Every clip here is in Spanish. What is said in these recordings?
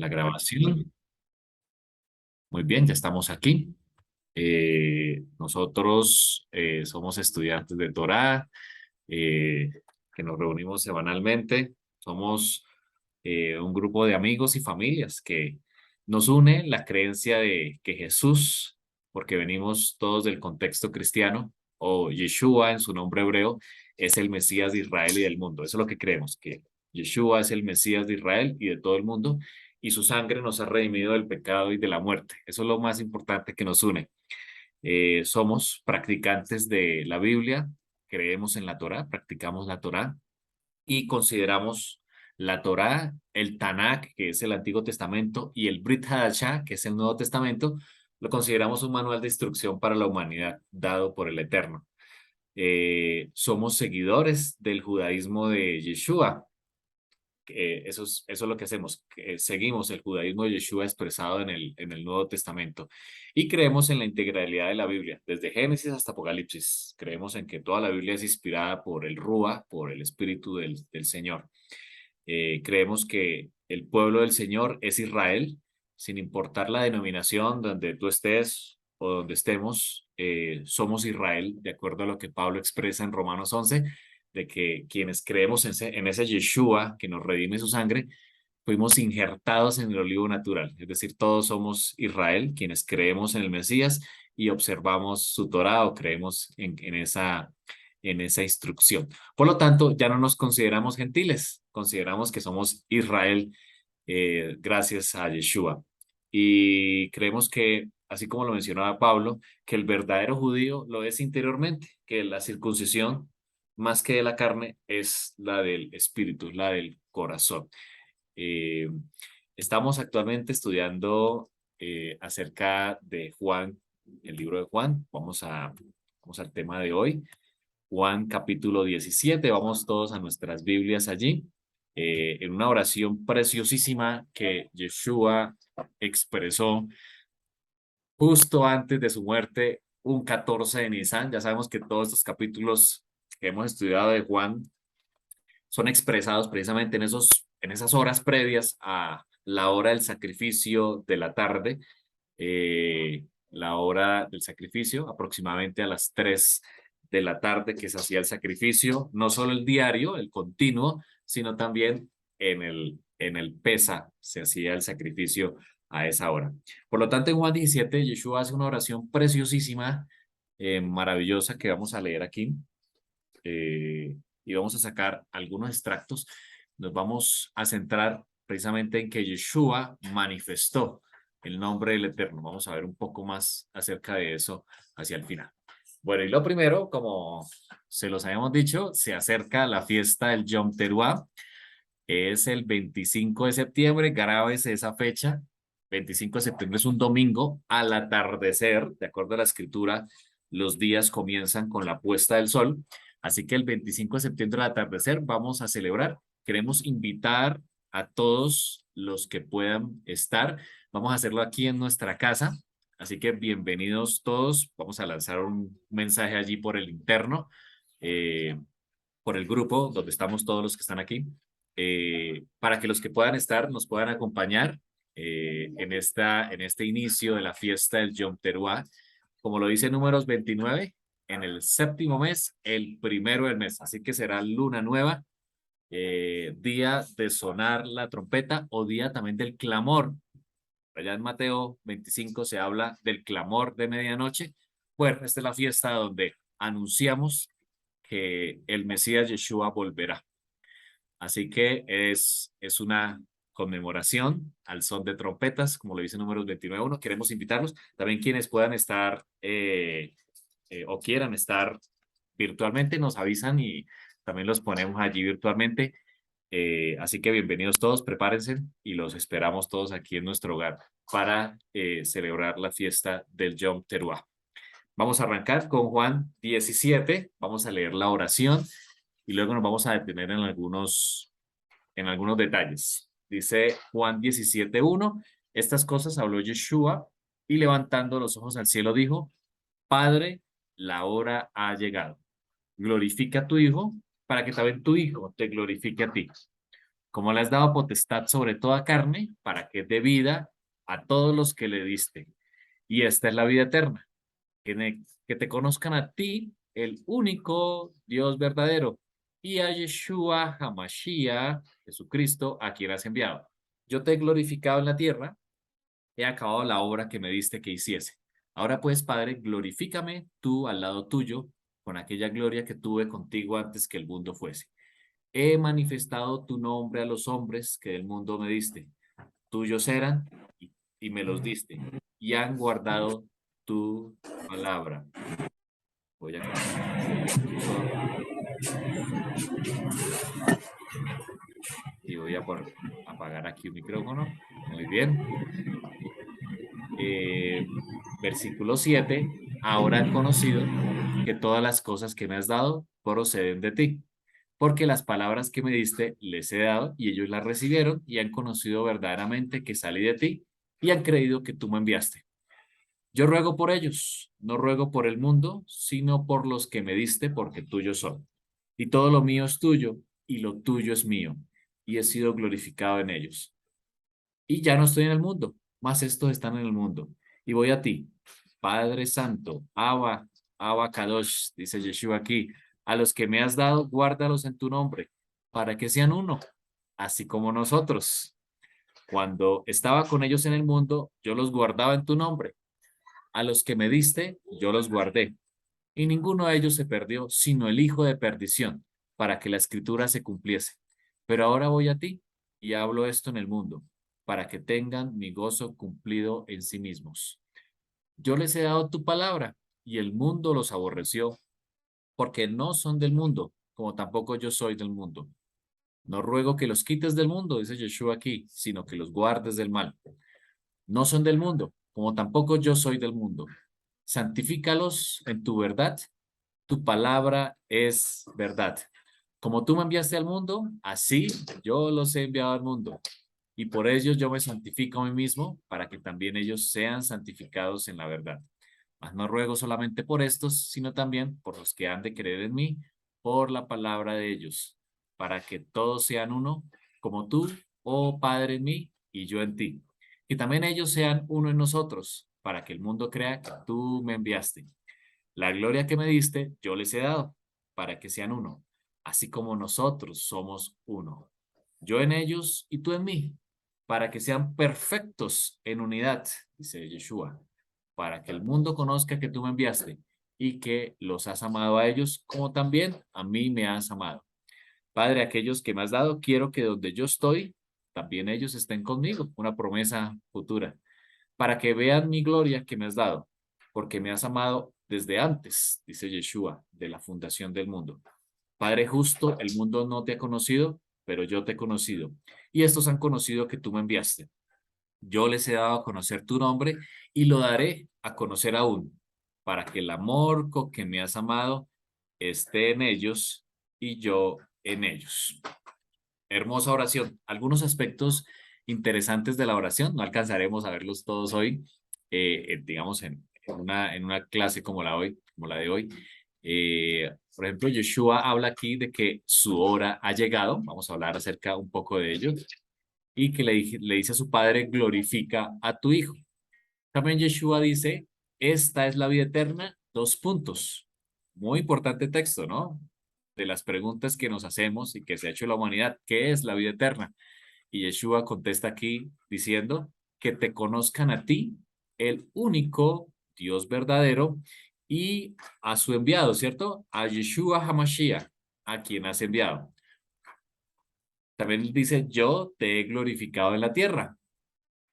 La grabación. Muy bien, ya estamos aquí. Nosotros somos estudiantes de Torá, eh, que nos reunimos semanalmente. Somos un grupo de amigos y familias que nos une la creencia de que Jesús, porque venimos todos del contexto cristiano, o Yeshua en su nombre hebreo, es el Mesías de Israel y del mundo. Eso es lo que creemos, que Yeshua es el Mesías de Israel y de todo el mundo, y su sangre nos ha redimido del pecado y de la muerte. Eso es lo más importante que nos une. Somos practicantes de la Biblia, creemos en la Torá, practicamos la Torá y consideramos la Torá, el Tanakh, que es el Antiguo Testamento, y el Brit Hadashah, que es el Nuevo Testamento, lo consideramos un manual de instrucción para la humanidad dado por el Eterno. Somos seguidores del judaísmo de Yeshua. Eso es lo que hacemos, que seguimos el judaísmo de Yeshua expresado en el Nuevo Testamento y creemos en la integralidad de la Biblia, desde Génesis hasta Apocalipsis. Creemos en que toda la Biblia es inspirada por el Rúa, por el Espíritu del Señor. Creemos que el pueblo del Señor es Israel, sin importar la denominación donde tú estés o donde estemos, somos Israel, de acuerdo a lo que Pablo expresa en Romanos 11, de que quienes creemos en ese Yeshua que nos redime su sangre, fuimos injertados en el olivo natural, es decir, todos somos Israel, quienes creemos en el Mesías y observamos su Torah o creemos en esa instrucción. Por lo tanto, ya no nos consideramos gentiles, consideramos que somos Israel gracias a Yeshua. Y creemos que, así como lo mencionaba Pablo, que el verdadero judío lo es interiormente, que la circuncisión, más que de la carne, es la del espíritu, la del corazón. Eh, Estamos actualmente estudiando acerca de Juan, el libro de Juan. Vamos al tema de hoy. Juan capítulo 17, vamos todos a nuestras Biblias allí, en una oración preciosísima que Yeshua expresó justo antes de su muerte, un 14 de Nisan. Ya sabemos que todos estos capítulos que hemos estudiado de Juan son expresados precisamente en esas horas previas a la hora del sacrificio de la tarde, la hora del sacrificio, aproximadamente a las 3 de la tarde que se hacía el sacrificio, no solo el diario, el continuo, sino también en el Pesa se hacía el sacrificio a esa hora. Por lo tanto, en Juan 17, Yeshua hace una oración preciosísima, maravillosa, que vamos a leer aquí. Y vamos a sacar algunos extractos. Nos vamos a centrar precisamente en que Yeshua manifestó el nombre del Eterno. Vamos a ver un poco más acerca de eso hacia el final. Bueno, y lo primero, como se los habíamos dicho, se acerca la fiesta del Yom Teruah. Es el 25 de septiembre, grábese esa fecha. 25 de septiembre es un domingo al atardecer, de acuerdo a la escritura, los días comienzan con la puesta del sol. Así que el 25 de septiembre al atardecer vamos a celebrar. Queremos invitar a todos los que puedan estar. Vamos a hacerlo aquí en nuestra casa. Así que bienvenidos todos. Vamos a lanzar un mensaje allí por el interno, eh, por el grupo donde estamos todos los que están aquí, para que los que puedan estar nos puedan acompañar en este inicio de la fiesta del Yom Teruah. Como lo dice Números 29, en el séptimo mes, el primero del mes. Así que será luna nueva, día de sonar la trompeta o día también del clamor. Allá en Mateo 25 se habla del clamor de medianoche. Bueno, esta es la fiesta donde anunciamos que el Mesías Yeshua volverá. Así que es una conmemoración al son de trompetas, como lo dice Números 29.1. Queremos invitarlos. También quienes puedan estar o quieran estar virtualmente, nos avisan y también los ponemos allí virtualmente. Así que bienvenidos todos, prepárense y los esperamos todos aquí en nuestro hogar para celebrar la fiesta del Yom Teruah. Vamos a arrancar con Juan 17, vamos a leer la oración y luego nos vamos a detener en algunos detalles. Dice Juan 17:1, estas cosas habló Yeshua y levantando los ojos al cielo dijo, Padre, la hora ha llegado. Glorifica a tu Hijo para que también tu Hijo te glorifique a ti. como le has dado potestad sobre toda carne, para que dé vida a todos los que le diste. Y esta es la vida eterna, que te conozcan a ti, el único Dios verdadero, y a Yeshua HaMashiach, Jesucristo, a quien has enviado. Yo te he glorificado en la tierra, he acabado la obra que me diste que hiciese. Ahora pues, Padre, glorifícame tú al lado tuyo, con aquella gloria que tuve contigo antes que el mundo fuese. He manifestado tu nombre a los hombres que del mundo me diste. Tuyos eran y me los diste, y han guardado tu palabra. Voy a cambiar el difuso y voy a apagar aquí un micrófono. Muy bien. Eh, Versículo 7. Ahora han conocido que todas las cosas que me has dado proceden de ti, porque las palabras que me diste les he dado y ellos las recibieron y han conocido verdaderamente que salí de ti y han creído que tú me enviaste. Yo ruego por ellos, no ruego por el mundo, sino por los que me diste, porque tuyos son. Y todo lo mío es tuyo, y lo tuyo es mío, y he sido glorificado en ellos. Y ya no estoy en el mundo, mas estos están en el mundo. Y voy a ti, Padre Santo, Abba Kadosh, dice Yeshua aquí, a los que me has dado, guárdalos en tu nombre, para que sean uno, así como nosotros. Cuando estaba con ellos en el mundo, yo los guardaba en tu nombre. A los que me diste, yo los guardé, y ninguno de ellos se perdió, sino el hijo de perdición, para que la escritura se cumpliese. Pero ahora voy a ti y hablo esto en el mundo, para que tengan mi gozo cumplido en sí mismos. Yo les he dado tu palabra, y el mundo los aborreció, porque no son del mundo, como tampoco yo soy del mundo. No ruego que los quites del mundo, dice Yeshua aquí, sino que los guardes del mal. No son del mundo, como tampoco yo soy del mundo. Santifícalos en tu verdad, tu palabra es verdad. Como tú me enviaste al mundo, así yo los he enviado al mundo. Y por ellos yo me santifico a mí mismo, para que también ellos sean santificados en la verdad. Mas no ruego solamente por estos, sino también por los que han de creer en mí, por la palabra de ellos, para que todos sean uno, como tú, oh Padre, en mí y yo en ti. Y también ellos sean uno en nosotros, para que el mundo crea que tú me enviaste. La gloria que me diste, yo les he dado, para que sean uno, así como nosotros somos uno. Yo en ellos y tú en mí, para que sean perfectos en unidad, dice Yeshua, para que el mundo conozca que tú me enviaste y que los has amado a ellos como también a mí me has amado. Padre, aquellos que me has dado, quiero que donde yo estoy, también ellos estén conmigo, una promesa futura, para que vean mi gloria que me has dado, porque me has amado desde antes, dice Yeshua, de la fundación del mundo. Padre justo, el mundo no te ha conocido, pero yo te he conocido, y estos han conocido que tú me enviaste. Yo les he dado a conocer tu nombre y lo daré a conocer aún, para que el amor con que me has amado esté en ellos y yo en ellos. Hermosa oración. Algunos aspectos interesantes de la oración, no alcanzaremos a verlos todos hoy, digamos, en una clase como como la de hoy. Por ejemplo, Yeshua habla aquí de que su hora ha llegado, vamos a hablar acerca un poco de ello, y que le dice a su padre, glorifica a tu hijo. También Yeshua dice, esta es la vida eterna, dos puntos. Muy importante texto, ¿no? De las preguntas que nos hacemos y que se ha hecho la humanidad, ¿qué es la vida eterna? Y Yeshua contesta aquí diciendo, que te conozcan a ti, el único Dios verdadero, y a su enviado, ¿cierto? A Yeshua HaMashiach, a quien has enviado. También dice, yo te he glorificado en la tierra.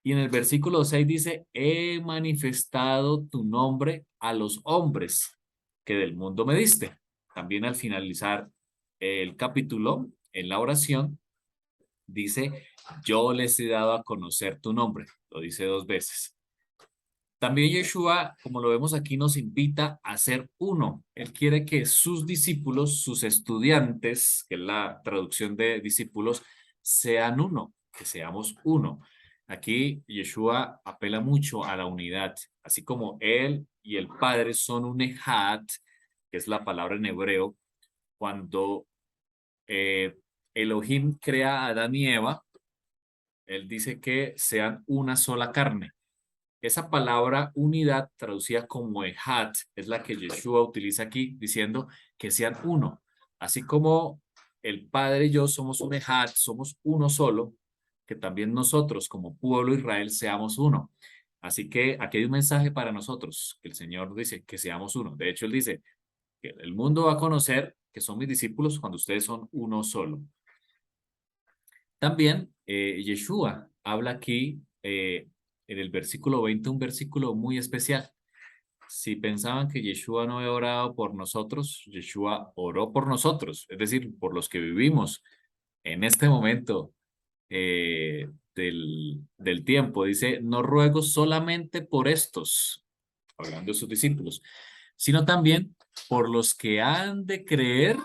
Y en el versículo 6 dice, he manifestado tu nombre a los hombres que del mundo me diste. También al finalizar el capítulo, en la oración, dice, yo les he dado a conocer tu nombre. Lo dice dos veces. También Yeshua, como lo vemos aquí, nos invita a ser uno. Él quiere que sus discípulos, sus estudiantes, que es la traducción de discípulos, sean uno, que seamos uno. Aquí Yeshua apela mucho a la unidad, así como él y el Padre son un ejad, que es la palabra en hebreo, cuando Elohim crea a Adán y Eva, él dice que sean una sola carne. Esa palabra unidad, traducida como ejat, es la que Yeshua utiliza aquí, diciendo que sean uno. Así como el Padre y yo somos un ejat, somos uno solo, que también nosotros como pueblo de Israel seamos uno. Así que aquí hay un mensaje para nosotros, que el Señor dice que seamos uno. De hecho, Él dice que el mundo va a conocer que son mis discípulos cuando ustedes son uno solo. También Yeshua habla aquí en el versículo 20, un versículo muy especial. Si pensaban que Yeshua no había orado por nosotros, Yeshua oró por nosotros, es decir, por los que vivimos en este momento del tiempo. Dice, no ruego solamente por estos, hablando de sus discípulos, sino también por los que han de creer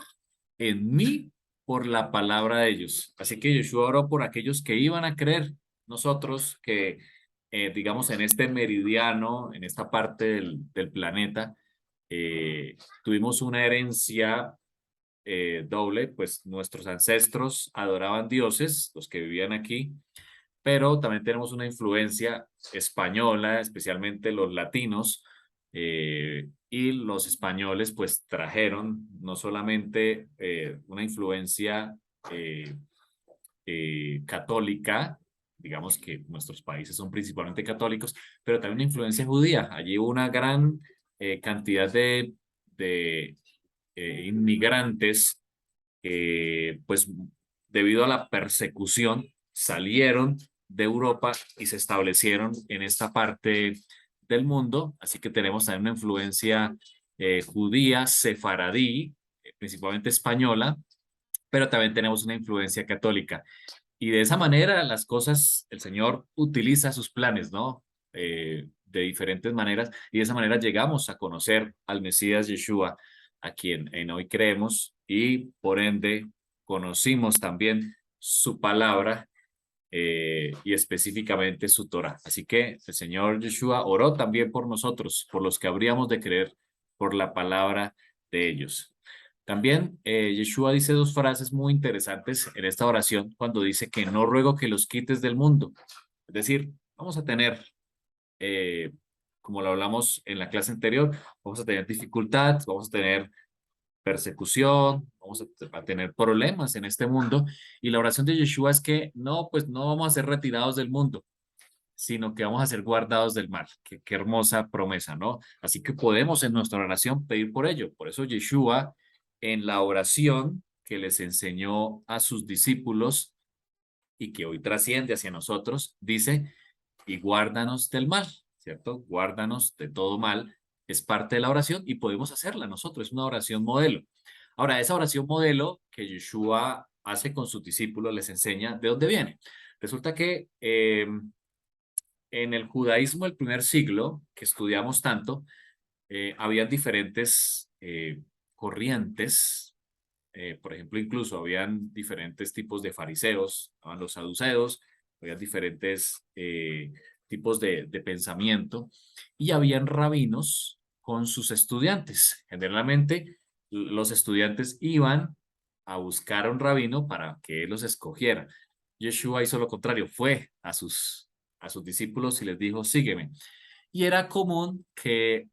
en mí por la palabra de ellos. Así que Yeshua oró por aquellos que iban a creer, nosotros que, digamos, en este meridiano, en esta parte del planeta, tuvimos una herencia doble, pues nuestros ancestros adoraban dioses, los que vivían aquí, pero también tenemos una influencia española, especialmente los latinos, y los españoles pues trajeron no solamente una influencia eh, católica, digamos que nuestros países son principalmente católicos, pero también una influencia judía. Allí hubo una gran cantidad de inmigrantes pues debido a la persecución, salieron de Europa y se establecieron en esta parte del mundo. Así que tenemos también una influencia judía, sefaradí, principalmente española, pero también tenemos una influencia católica. Y de esa manera las cosas, el Señor utiliza sus planes, ¿no? De diferentes maneras, y de esa manera llegamos a conocer al Mesías Yeshua, a quien en hoy creemos, y por ende conocimos también su palabra y específicamente su Torah. Así que el Señor Yeshua oró también por nosotros, por los que habríamos de creer por la palabra de ellos. También Yeshua dice dos frases muy interesantes en esta oración cuando dice que no ruego que los quites del mundo. Es decir, vamos a tener, eh, como lo hablamos en la clase anterior, vamos a tener dificultad, vamos a tener persecución, vamos a tener problemas en este mundo. Y la oración de Yeshua es que no, pues no vamos a ser retirados del mundo, sino que vamos a ser guardados del mal. Qué hermosa promesa, ¿no? Así que podemos en nuestra oración pedir por ello. Por eso Yeshua, en la oración que les enseñó a sus discípulos y que hoy trasciende hacia nosotros, dice, y guárdanos del mal, ¿cierto? Guárdanos de todo mal. Es parte de la oración y podemos hacerla nosotros. Es una oración modelo. Ahora, esa oración modelo que Yeshua hace con sus discípulos les enseña de dónde viene. Resulta que en el judaísmo del primer siglo, que estudiamos tanto, habían diferentes corrientes. Por ejemplo, incluso habían diferentes tipos de fariseos, estaban los saduceos, había diferentes tipos de pensamiento y habían rabinos con sus estudiantes. Generalmente los estudiantes iban a buscar a un rabino para que él los escogiera. Yeshua hizo lo contrario, fue a sus discípulos y les dijo, sígueme. Y era común que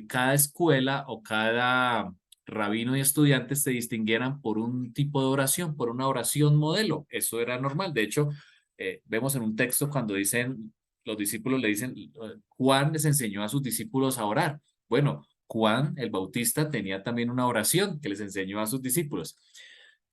cada escuela o cada rabino y estudiantes se distinguieran por un tipo de oración, por una oración modelo. Eso era normal. De hecho, vemos en un texto cuando dicen, los discípulos le dicen, Juan les enseñó a sus discípulos a orar. Bueno, Juan el Bautista tenía también una oración que les enseñó a sus discípulos.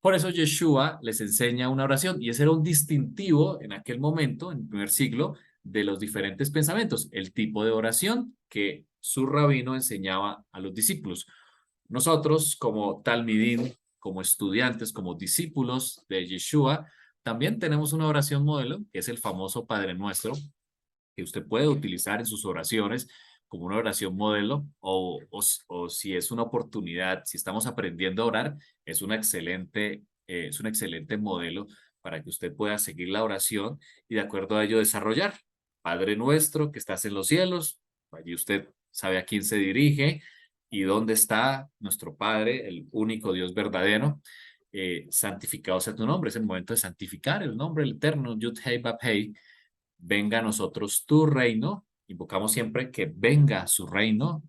Por eso Yeshua les enseña una oración y ese era un distintivo en aquel momento, en el primer siglo, de los diferentes pensamientos, el tipo de oración que su rabino enseñaba a los discípulos. Nosotros, como talmidim, como estudiantes, como discípulos de Yeshua, también tenemos una oración modelo, que es el famoso Padre Nuestro, que usted puede utilizar en sus oraciones como una oración modelo o si es una oportunidad, si estamos aprendiendo a orar, es un excelente modelo para que usted pueda seguir la oración y de acuerdo a ello desarrollar. Padre nuestro que estás en los cielos, allí usted sabe a quién se dirige y dónde está nuestro Padre, el único Dios verdadero. santificado sea tu nombre. Es el momento de santificar el nombre del Eterno, Yud Hei Bab Hei. Venga a nosotros tu reino. Invocamos siempre que venga su reino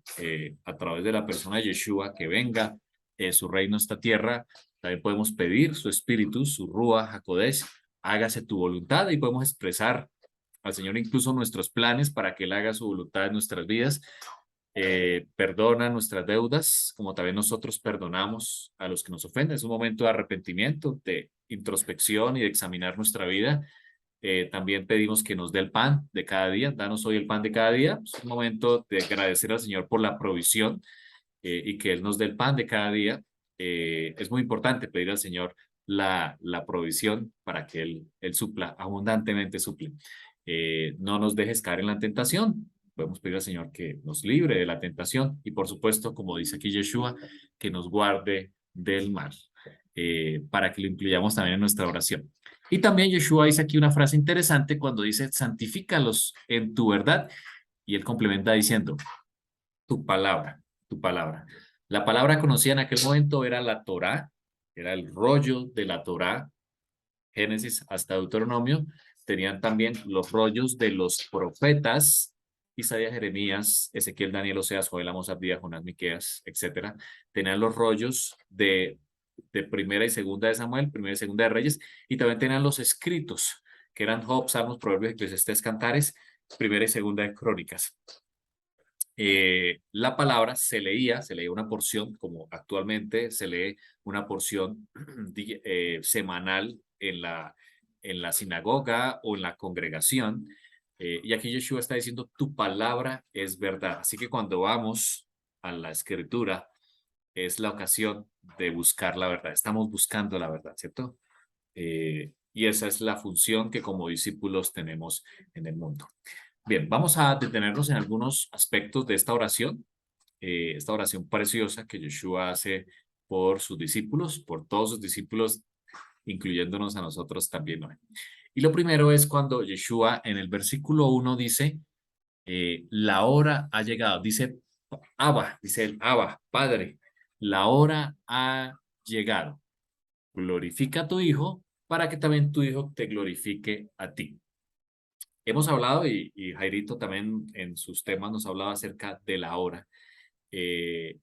a través de la persona de Yeshua, que venga su reino a esta tierra. También podemos pedir su espíritu, su Ruach HaKodesh, hágase tu voluntad, y podemos expresar al Señor incluso nuestros planes para que Él haga su voluntad en nuestras vidas. Perdona nuestras deudas, como también nosotros perdonamos a los que nos ofenden. Es un momento de arrepentimiento, de introspección y de examinar nuestra vida. También pedimos que nos dé el pan de cada día. Danos hoy el pan de cada día. Es un momento de agradecer al Señor por la provisión y que Él nos dé el pan de cada día. Es muy importante pedir al Señor la provisión para que Él supla, abundantemente suple. No nos dejes caer en la tentación. Podemos pedir al Señor que nos libre de la tentación y, por supuesto, como dice aquí Yeshua, que nos guarde del mal, para que lo incluyamos también en nuestra oración. Y también Yeshua dice aquí una frase interesante cuando dice, santifícalos en tu verdad, y él complementa diciendo, tu palabra, tu palabra. La palabra conocida en aquel momento era la Torá, era el rollo de la Torá, Génesis hasta Deuteronomio. Tenían también los rollos de los profetas, Isaías, Jeremías, Ezequiel, Daniel, Oseas, Joel, Amós, Abdías, Jonás, Miqueas, etcétera. Tenían los rollos de primera y segunda de Samuel, primera y segunda de Reyes, y también tenían los escritos, que eran Job, Salmos, Proverbios, Eclesiastés, Cantares, primera y segunda de Crónicas. La palabra se leía una porción, como actualmente se lee una porción semanal en la sinagoga o en la congregación. Y aquí Yeshua está diciendo, tu palabra es verdad. Así que cuando vamos a la escritura, es la ocasión de buscar la verdad. Estamos buscando la verdad, ¿cierto? Y esa es la función que como discípulos tenemos en el mundo. Bien, vamos a detenernos en algunos aspectos de esta oración preciosa que Yeshua hace por sus discípulos, por todos sus discípulos, incluyéndonos a nosotros también hoy. Y lo primero es cuando Yeshua en el versículo 1 dice, la hora ha llegado, dice Abba, dice el Abba, Padre, la hora ha llegado. Glorifica a tu Hijo para que también tu Hijo te glorifique a ti. Hemos hablado, y Jairito también en sus temas nos hablaba acerca de la hora. Eh,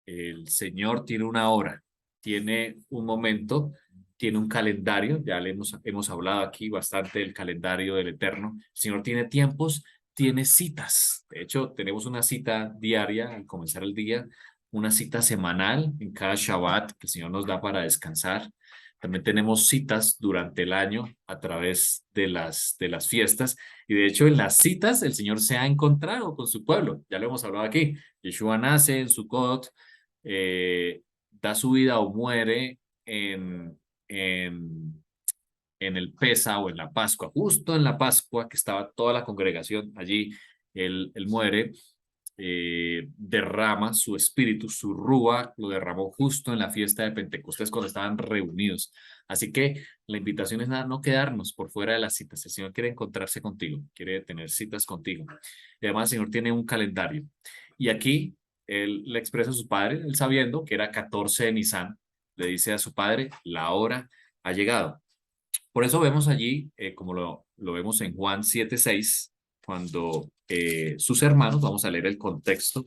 el Señor tiene una hora, tiene un momento, tiene un calendario. Ya hemos hablado aquí bastante del calendario del Eterno. El Señor tiene tiempos, tiene citas. De hecho, tenemos una cita diaria al comenzar el día, una cita semanal en cada Shabbat que el Señor nos da para descansar. También tenemos citas durante el año a través de las fiestas. Y de hecho, en las citas el Señor se ha encontrado con su pueblo. Ya lo hemos hablado aquí. Yeshua nace en Sukkot, da su vida o muere en, en el Pesa o en la Pascua. Justo en la Pascua, que estaba toda la congregación allí, él muere. Derrama su espíritu, su rúa, lo derramó justo en la fiesta de Pentecostés cuando estaban reunidos. Así que la invitación es no quedarnos por fuera de las citas. El Señor quiere encontrarse contigo, quiere tener citas contigo. Y además el Señor tiene un calendario. Y aquí él le expresa a su padre, él sabiendo que era 14 de Nisan, le dice a su padre, la hora ha llegado. Por eso vemos allí, como lo vemos en Juan 7:6, cuando sus hermanos, vamos a leer el contexto,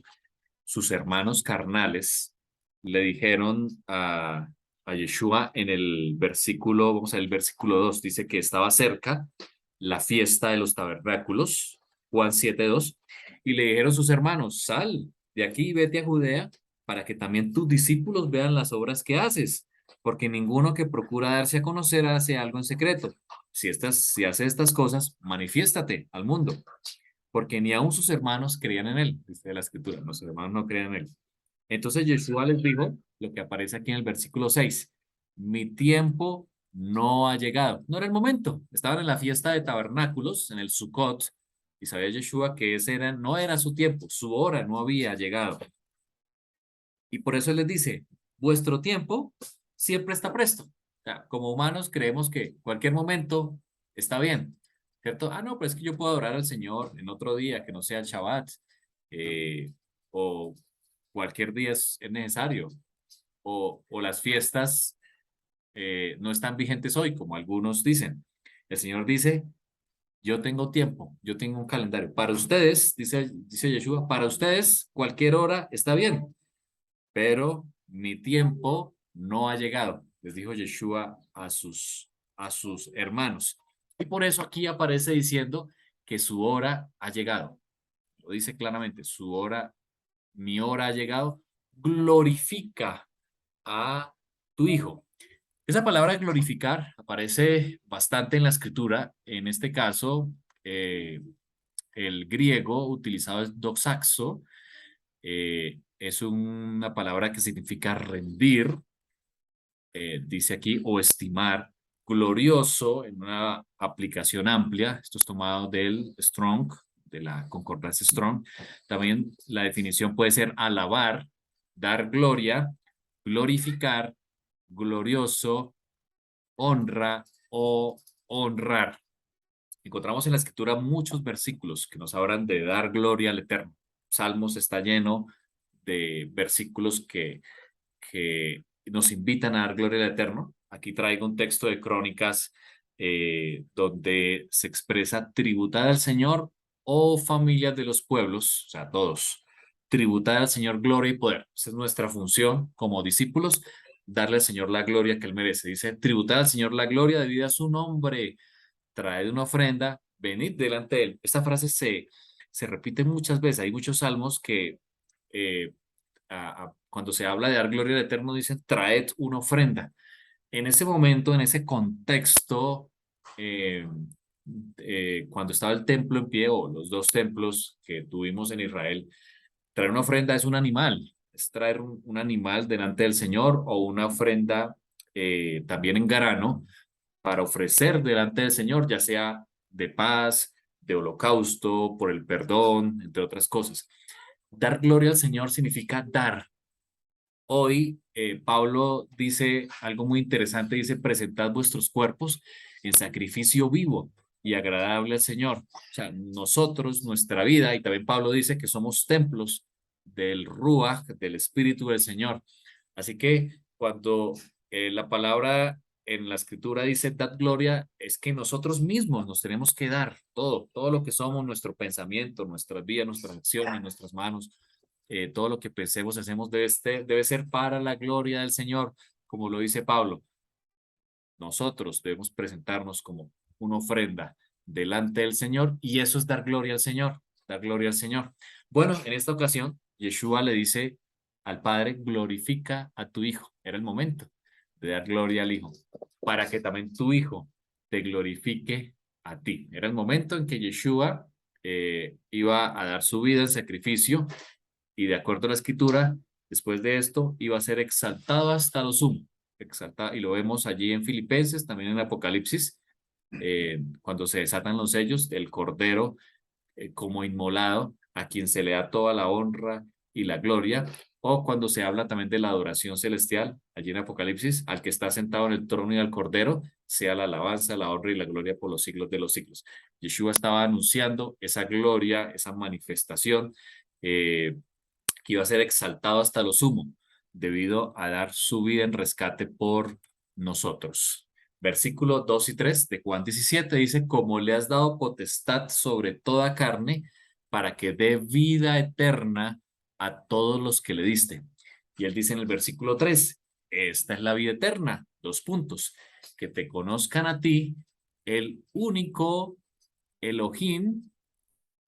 sus hermanos carnales le dijeron a Yeshua en el versículo, vamos a ver el versículo 2, dice que estaba cerca la fiesta de los tabernáculos, Juan 7:2, y le dijeron sus hermanos, sal de aquí y vete a Judea para que también tus discípulos vean las obras que haces, porque ninguno que procura darse a conocer hace algo en secreto. Si hace estas cosas, manifiéstate al mundo, porque ni aun sus hermanos creían en él, dice la escritura, nuestros hermanos no creen en él. Entonces Yeshua les dijo lo que aparece aquí en el versículo 6, mi tiempo no ha llegado. No era el momento, estaban en la fiesta de tabernáculos, en el Sukkot, y sabía Yeshua que no era su tiempo, su hora no había llegado. Y por eso él les dice, vuestro tiempo siempre está presto. O sea, como humanos creemos que cualquier momento está bien, ¿cierto? Ah, no, pero es que yo puedo adorar al Señor en otro día que no sea el Shabbat, o cualquier día es necesario, o las fiestas no están vigentes hoy, como algunos dicen. El Señor dice, yo tengo tiempo, yo tengo un calendario. Para ustedes, dice Yeshua, para ustedes cualquier hora está bien, pero mi tiempo no ha llegado, les dijo Yeshua a sus hermanos. Y por eso aquí aparece diciendo que su hora ha llegado. Lo dice claramente, su hora, mi hora ha llegado. Glorifica a tu hijo. Esa palabra glorificar aparece bastante en la escritura. En este caso, el griego utilizado es doxaxo. Es una palabra que significa rendir, dice aquí, o estimar. Glorioso en una aplicación amplia. Esto es tomado del Strong, de la concordancia Strong. También la definición puede ser alabar, dar gloria, glorificar, glorioso, honra o honrar. Encontramos en la escritura muchos versículos que nos hablan de dar gloria al Eterno. Salmos está lleno de versículos que nos invitan a dar gloria al Eterno. Aquí traigo un texto de Crónicas donde se expresa tributad al Señor, oh familias de los pueblos, o sea, todos, tributad al Señor gloria y poder. Esa es nuestra función como discípulos, darle al Señor la gloria que Él merece. Dice, tributad al Señor la gloria debida a su nombre, traed una ofrenda, venid delante de Él. Esta frase se repite muchas veces. Hay muchos salmos que eh, cuando se habla de dar gloria al Eterno, dicen, traed una ofrenda. En ese momento, en ese contexto, eh, cuando estaba el templo en pie, o los dos templos que tuvimos en Israel, traer una ofrenda es un animal, es traer un animal delante del Señor, o una ofrenda también en grano para ofrecer delante del Señor, ya sea de paz, de holocausto, por el perdón, entre otras cosas. Dar gloria al Señor significa dar. Hoy Pablo dice algo muy interesante, dice, presentad vuestros cuerpos en sacrificio vivo y agradable al Señor. O sea, nosotros, nuestra vida, y también Pablo dice que somos templos del Ruach, del Espíritu del Señor. Así que cuando la palabra en la escritura dice, dad gloria, es que nosotros mismos nos tenemos que dar todo lo que somos, nuestro pensamiento, nuestras vidas, nuestras acciones, nuestras manos, todo lo que pensemos, hacemos, debe ser para la gloria del Señor, como lo dice Pablo. Nosotros debemos presentarnos como una ofrenda delante del Señor y eso es dar gloria al Señor, dar gloria al Señor. Bueno, en esta ocasión, Yeshua le dice al Padre, glorifica a tu Hijo. Era el momento de dar gloria al Hijo, para que también tu Hijo te glorifique a ti. Era el momento en que Yeshua iba a dar su vida en sacrificio y de acuerdo a la escritura, después de esto iba a ser exaltado hasta lo sumo, exaltado, y lo vemos allí en Filipenses, también en Apocalipsis, cuando se desatan los sellos, el Cordero como inmolado, a quien se le da toda la honra y la gloria, o cuando se habla también de la adoración celestial, allí en Apocalipsis, al que está sentado en el trono y al Cordero, sea la alabanza, la honra y la gloria por los siglos de los siglos. Yeshua estaba anunciando esa gloria, esa manifestación, que iba a ser exaltado hasta lo sumo, debido a dar su vida en rescate por nosotros. Versículo 2 y 3 de Juan 17 dice, como le has dado potestad sobre toda carne, para que dé vida eterna a todos los que le diste. Y él dice en el versículo 3, esta es la vida eterna, dos puntos, que te conozcan a ti, el único Elohim,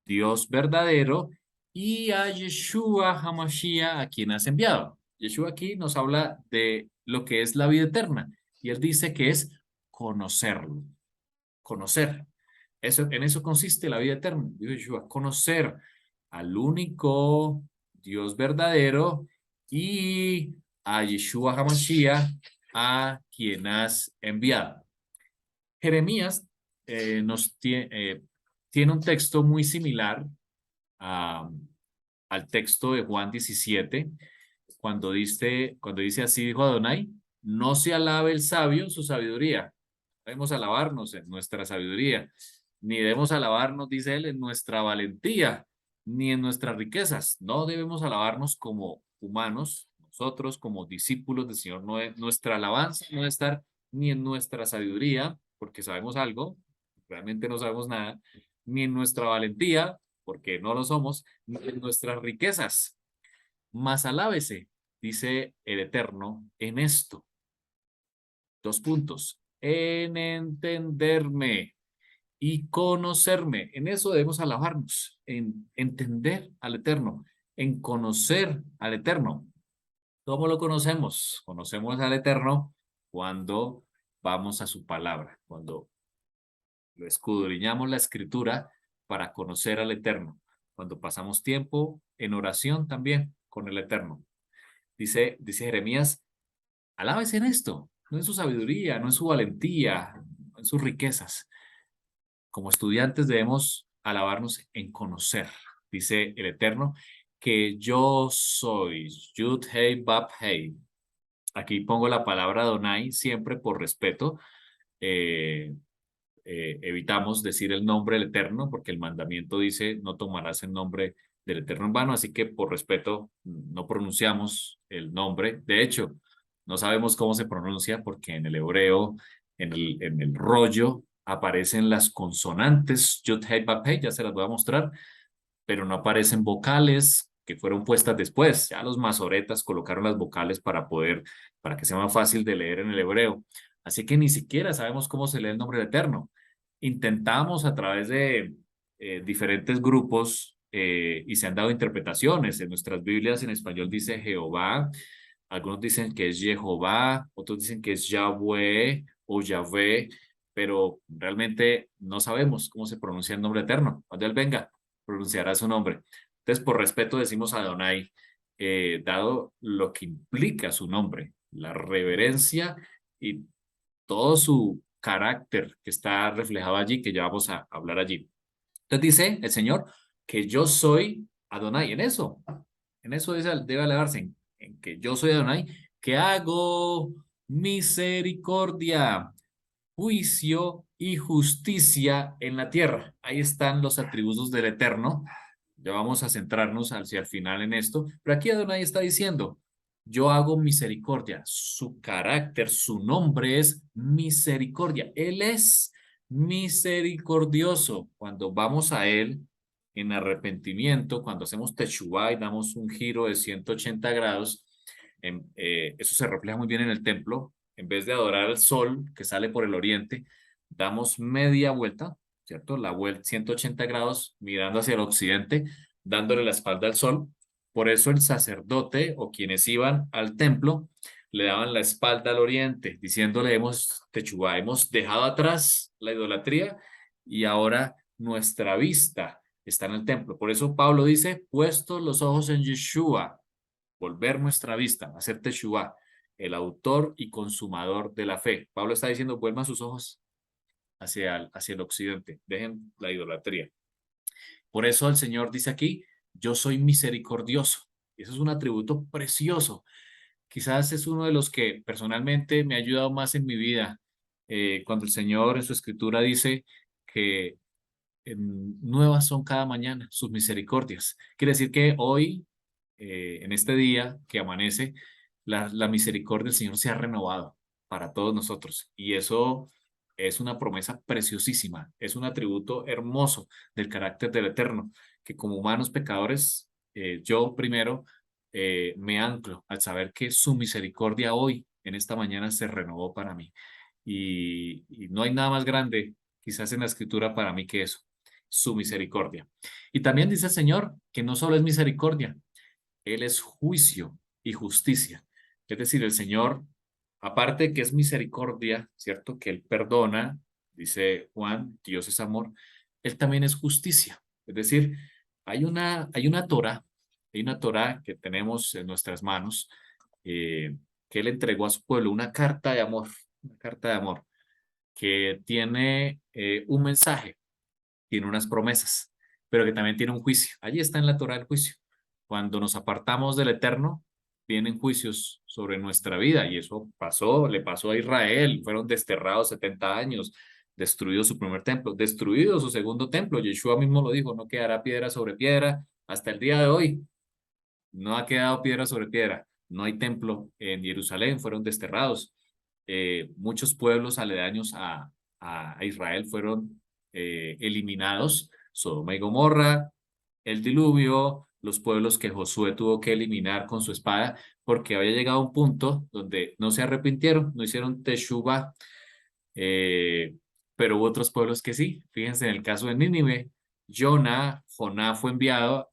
Dios verdadero, y a Yeshua Hamashiach, a quien has enviado. Yeshua aquí nos habla de lo que es la vida eterna, y él dice que es conocerlo, conocer. En eso consiste la vida eterna, dice Yeshua, conocer al único Dios verdadero y a Yeshua Hamashiach, a quien has enviado. Jeremías tiene un texto muy similar a, al texto de Juan 17, cuando dice así dijo Adonai, no se alabe el sabio en su sabiduría, debemos alabarnos en nuestra sabiduría, ni debemos alabarnos, dice él, en nuestra valentía, ni en nuestras riquezas, no debemos alabarnos como humanos, nosotros como discípulos del Señor, nuestra alabanza no debe estar ni en nuestra sabiduría, porque sabemos algo, realmente no sabemos nada, ni en nuestra valentía, porque no lo somos, ni en nuestras riquezas. Mas alábese, dice el Eterno, en esto. Dos puntos. En entenderme y conocerme. En eso debemos alabarnos, en entender al Eterno, en conocer al Eterno. ¿Cómo lo conocemos? Conocemos al Eterno cuando vamos a su palabra, cuando lo escudriñamos la escritura para conocer al Eterno, cuando pasamos tiempo en oración también con el Eterno. Dice Jeremías, alábese en esto, no en su sabiduría, no en su valentía, no en sus riquezas. Como estudiantes debemos alabarnos en conocer, dice el Eterno, que yo soy Yud Hei Bab Hei. Aquí pongo la palabra Adonai siempre por respeto. Eh, Evitamos decir el nombre del Eterno porque el mandamiento dice no tomarás el nombre del Eterno en vano, así que por respeto no pronunciamos el nombre. De hecho, no sabemos cómo se pronuncia porque en el hebreo, en el rollo, aparecen las consonantes Yud Hei Bab Hei, ya se las voy a mostrar, pero no aparecen vocales que fueron puestas después. Ya los masoretas colocaron las vocales para que sea más fácil de leer en el hebreo. Así que ni siquiera sabemos cómo se lee el nombre del Eterno. Intentamos a través de diferentes grupos y se han dado interpretaciones. En nuestras Biblias en español dice Jehová, algunos dicen que es Jehová, otros dicen que es Yahweh o Yahvé, pero realmente no sabemos cómo se pronuncia el nombre eterno. Cuando Él venga, pronunciará su nombre. Entonces, por respeto decimos Adonai, dado lo que implica su nombre, la reverencia y todo su carácter que está reflejado allí, que ya vamos a hablar allí. Entonces dice el Señor que yo soy Adonai. En eso debe alevarse, en que yo soy Adonai, que hago misericordia, juicio y justicia en la tierra. Ahí están los atributos del Eterno. Ya vamos a centrarnos hacia el final en esto. Pero aquí Adonai está diciendo, yo hago misericordia. Su carácter, su nombre es misericordia. Él es misericordioso. Cuando vamos a Él en arrepentimiento, cuando hacemos Teshuvah y damos un giro de 180 grados, eso se refleja muy bien en el templo. En vez de adorar al sol que sale por el oriente, damos media vuelta, ¿cierto? La vuelta 180 grados mirando hacia el occidente, dándole la espalda al sol. Por eso el sacerdote o quienes iban al templo le daban la espalda al oriente, diciéndole hemos techubá, hemos dejado atrás la idolatría y ahora nuestra vista está en el templo. Por eso Pablo dice, puestos los ojos en Yeshua, volver nuestra vista, hacer Teshuvah, el autor y consumador de la fe. Pablo está diciendo, vuelvan sus ojos hacia el occidente, dejen la idolatría. Por eso el Señor dice aquí, yo soy misericordioso. Y eso es un atributo precioso. Quizás es uno de los que personalmente me ha ayudado más en mi vida. Cuando el Señor en su escritura dice que nuevas son cada mañana sus misericordias. Quiere decir que hoy, en este día que amanece, la misericordia del Señor se ha renovado para todos nosotros. Y eso es una promesa preciosísima, es un atributo hermoso del carácter del Eterno, que como humanos pecadores, yo primero me anclo al saber que su misericordia hoy, en esta mañana, se renovó para mí. Y no hay nada más grande, quizás en la escritura, para mí que eso, su misericordia. Y también dice el Señor que no solo es misericordia, Él es juicio y justicia. Es decir, el Señor, aparte que es misericordia, ¿cierto? Que Él perdona, dice Juan, Dios es amor, Él también es justicia. Es decir, hay una Torah que tenemos en nuestras manos, que Él entregó a su pueblo, una carta de amor, que tiene un mensaje, tiene unas promesas, pero que también tiene un juicio. Allí está en la Torah el juicio. Cuando nos apartamos del Eterno, vienen juicios sobre nuestra vida y eso pasó, le pasó a Israel, fueron desterrados 70 años, destruido su primer templo, destruido su segundo templo. Yeshua mismo lo dijo, no quedará piedra sobre piedra hasta el día de hoy. No ha quedado piedra sobre piedra. No hay templo en Jerusalén, fueron desterrados. muchos pueblos aledaños a Israel fueron eliminados, Sodoma y Gomorra, el diluvio, los pueblos que Josué tuvo que eliminar con su espada, porque había llegado a un punto donde no se arrepintieron, no hicieron teshuva, eh, pero hubo otros pueblos que sí. Fíjense en el caso de Nínive, Jonás fue enviado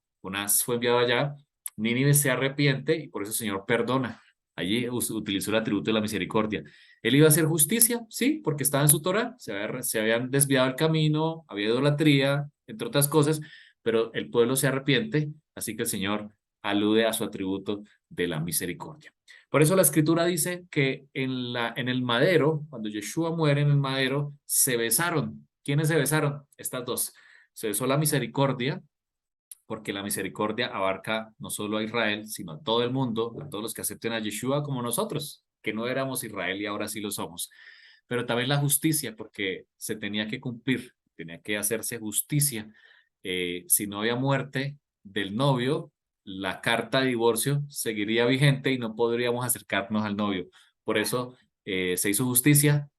allá, Nínive se arrepiente y por eso el Señor perdona. Allí utilizó el atributo de la misericordia. ¿Él iba a hacer justicia? Sí, porque estaba en su Torah, se habían desviado el camino, había idolatría, entre otras cosas, pero el pueblo se arrepiente, así que el Señor alude a su atributo de la misericordia. Por eso la escritura dice que en el madero, cuando Yeshua muere en el madero, se besaron. ¿Quiénes se besaron? Estas dos. Se besó la misericordia, porque la misericordia abarca no solo a Israel, sino a todo el mundo, a todos los que acepten a Yeshua como nosotros, que no éramos Israel y ahora sí lo somos. Pero también la justicia, porque se tenía que cumplir, tenía que hacerse justicia. Si no había muerte del novio, la carta de divorcio seguiría vigente y no podríamos acercarnos al novio. Por eso se hizo justicia,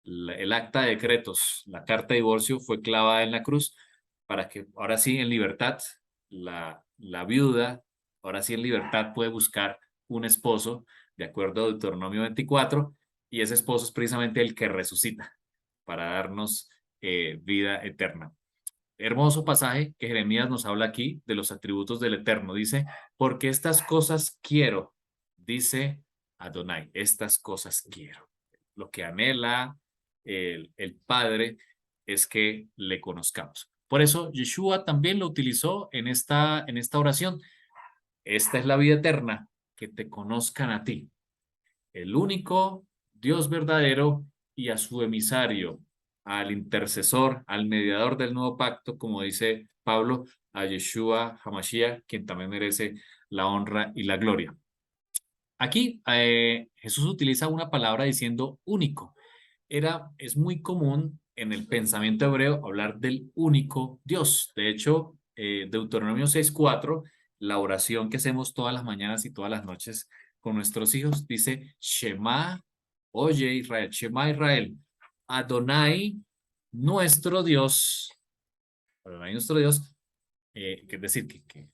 el acta de decretos, la carta de divorcio fue clavada en la cruz para que ahora sí en libertad la viuda, ahora sí en libertad puede buscar un esposo, de acuerdo a Deuteronomio 24, y ese esposo es precisamente el que resucita para darnos vida eterna. Hermoso pasaje que Jeremías nos habla aquí de los atributos del Eterno. Dice, porque estas cosas quiero, dice Adonai, estas cosas quiero. Lo que anhela el Padre es que le conozcamos. Por eso Yeshua también lo utilizó en esta oración. Esta es la vida eterna, que te conozcan a ti, el único Dios verdadero, y a su emisario, al intercesor, al mediador del nuevo pacto, como dice Pablo, a Yeshua Hamashiach, quien también merece la honra y la gloria. Aquí Jesús utiliza una palabra diciendo único. Es muy común en el pensamiento hebreo hablar del único Dios. De hecho, Deuteronomio 6:4, la oración que hacemos todas las mañanas y todas las noches con nuestros hijos, dice, Shema, oye Israel, Shema Israel, Adonai, nuestro Dios, Adonai nuestro Dios, que es decir, que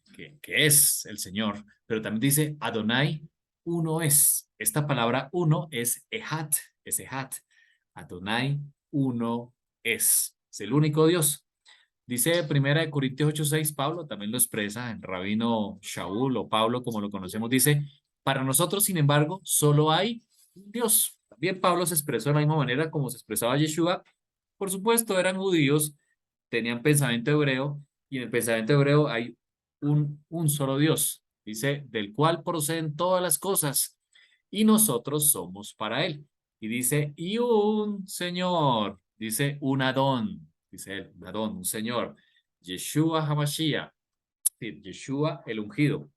es el Señor, pero también dice Adonai, uno es. Esta palabra uno es Ehat. Adonai, uno es el único Dios. Dice Primera de Corintios 8:6, Pablo también lo expresa en Rabino Shaul o Pablo, como lo conocemos, dice, para nosotros, sin embargo, solo hay un Dios. También Pablo se expresó de la misma manera como se expresaba Yeshua. Por supuesto, eran judíos, tenían pensamiento hebreo, y en el pensamiento hebreo hay un solo Dios, dice, del cual proceden todas las cosas, y nosotros somos para él. Y dice, y un Señor, dice, un Adón, dice él, un Adón, un Señor, Yeshua HaMashiach, sí, Yeshua el ungido,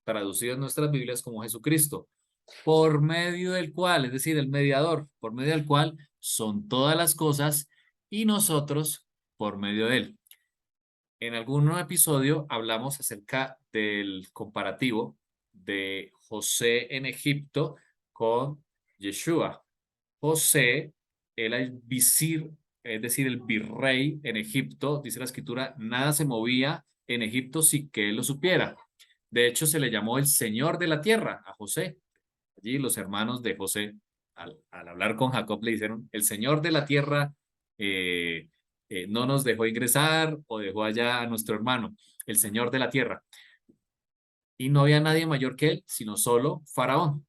traducido en nuestras Biblias como Jesucristo, por medio del cual, es decir, el mediador, por medio del cual son todas las cosas, y nosotros por medio de él. En algún episodio hablamos acerca del comparativo de José en Egipto con Yeshua. José era el visir, es decir, el virrey en Egipto. Dice la escritura, nada se movía en Egipto sin que él lo supiera. De hecho, se le llamó el Señor de la tierra a José. Allí los hermanos de José, al hablar con Jacob, le dijeron, el Señor de la tierra no nos dejó ingresar o dejó allá a nuestro hermano, el Señor de la tierra. Y no había nadie mayor que él, sino solo Faraón.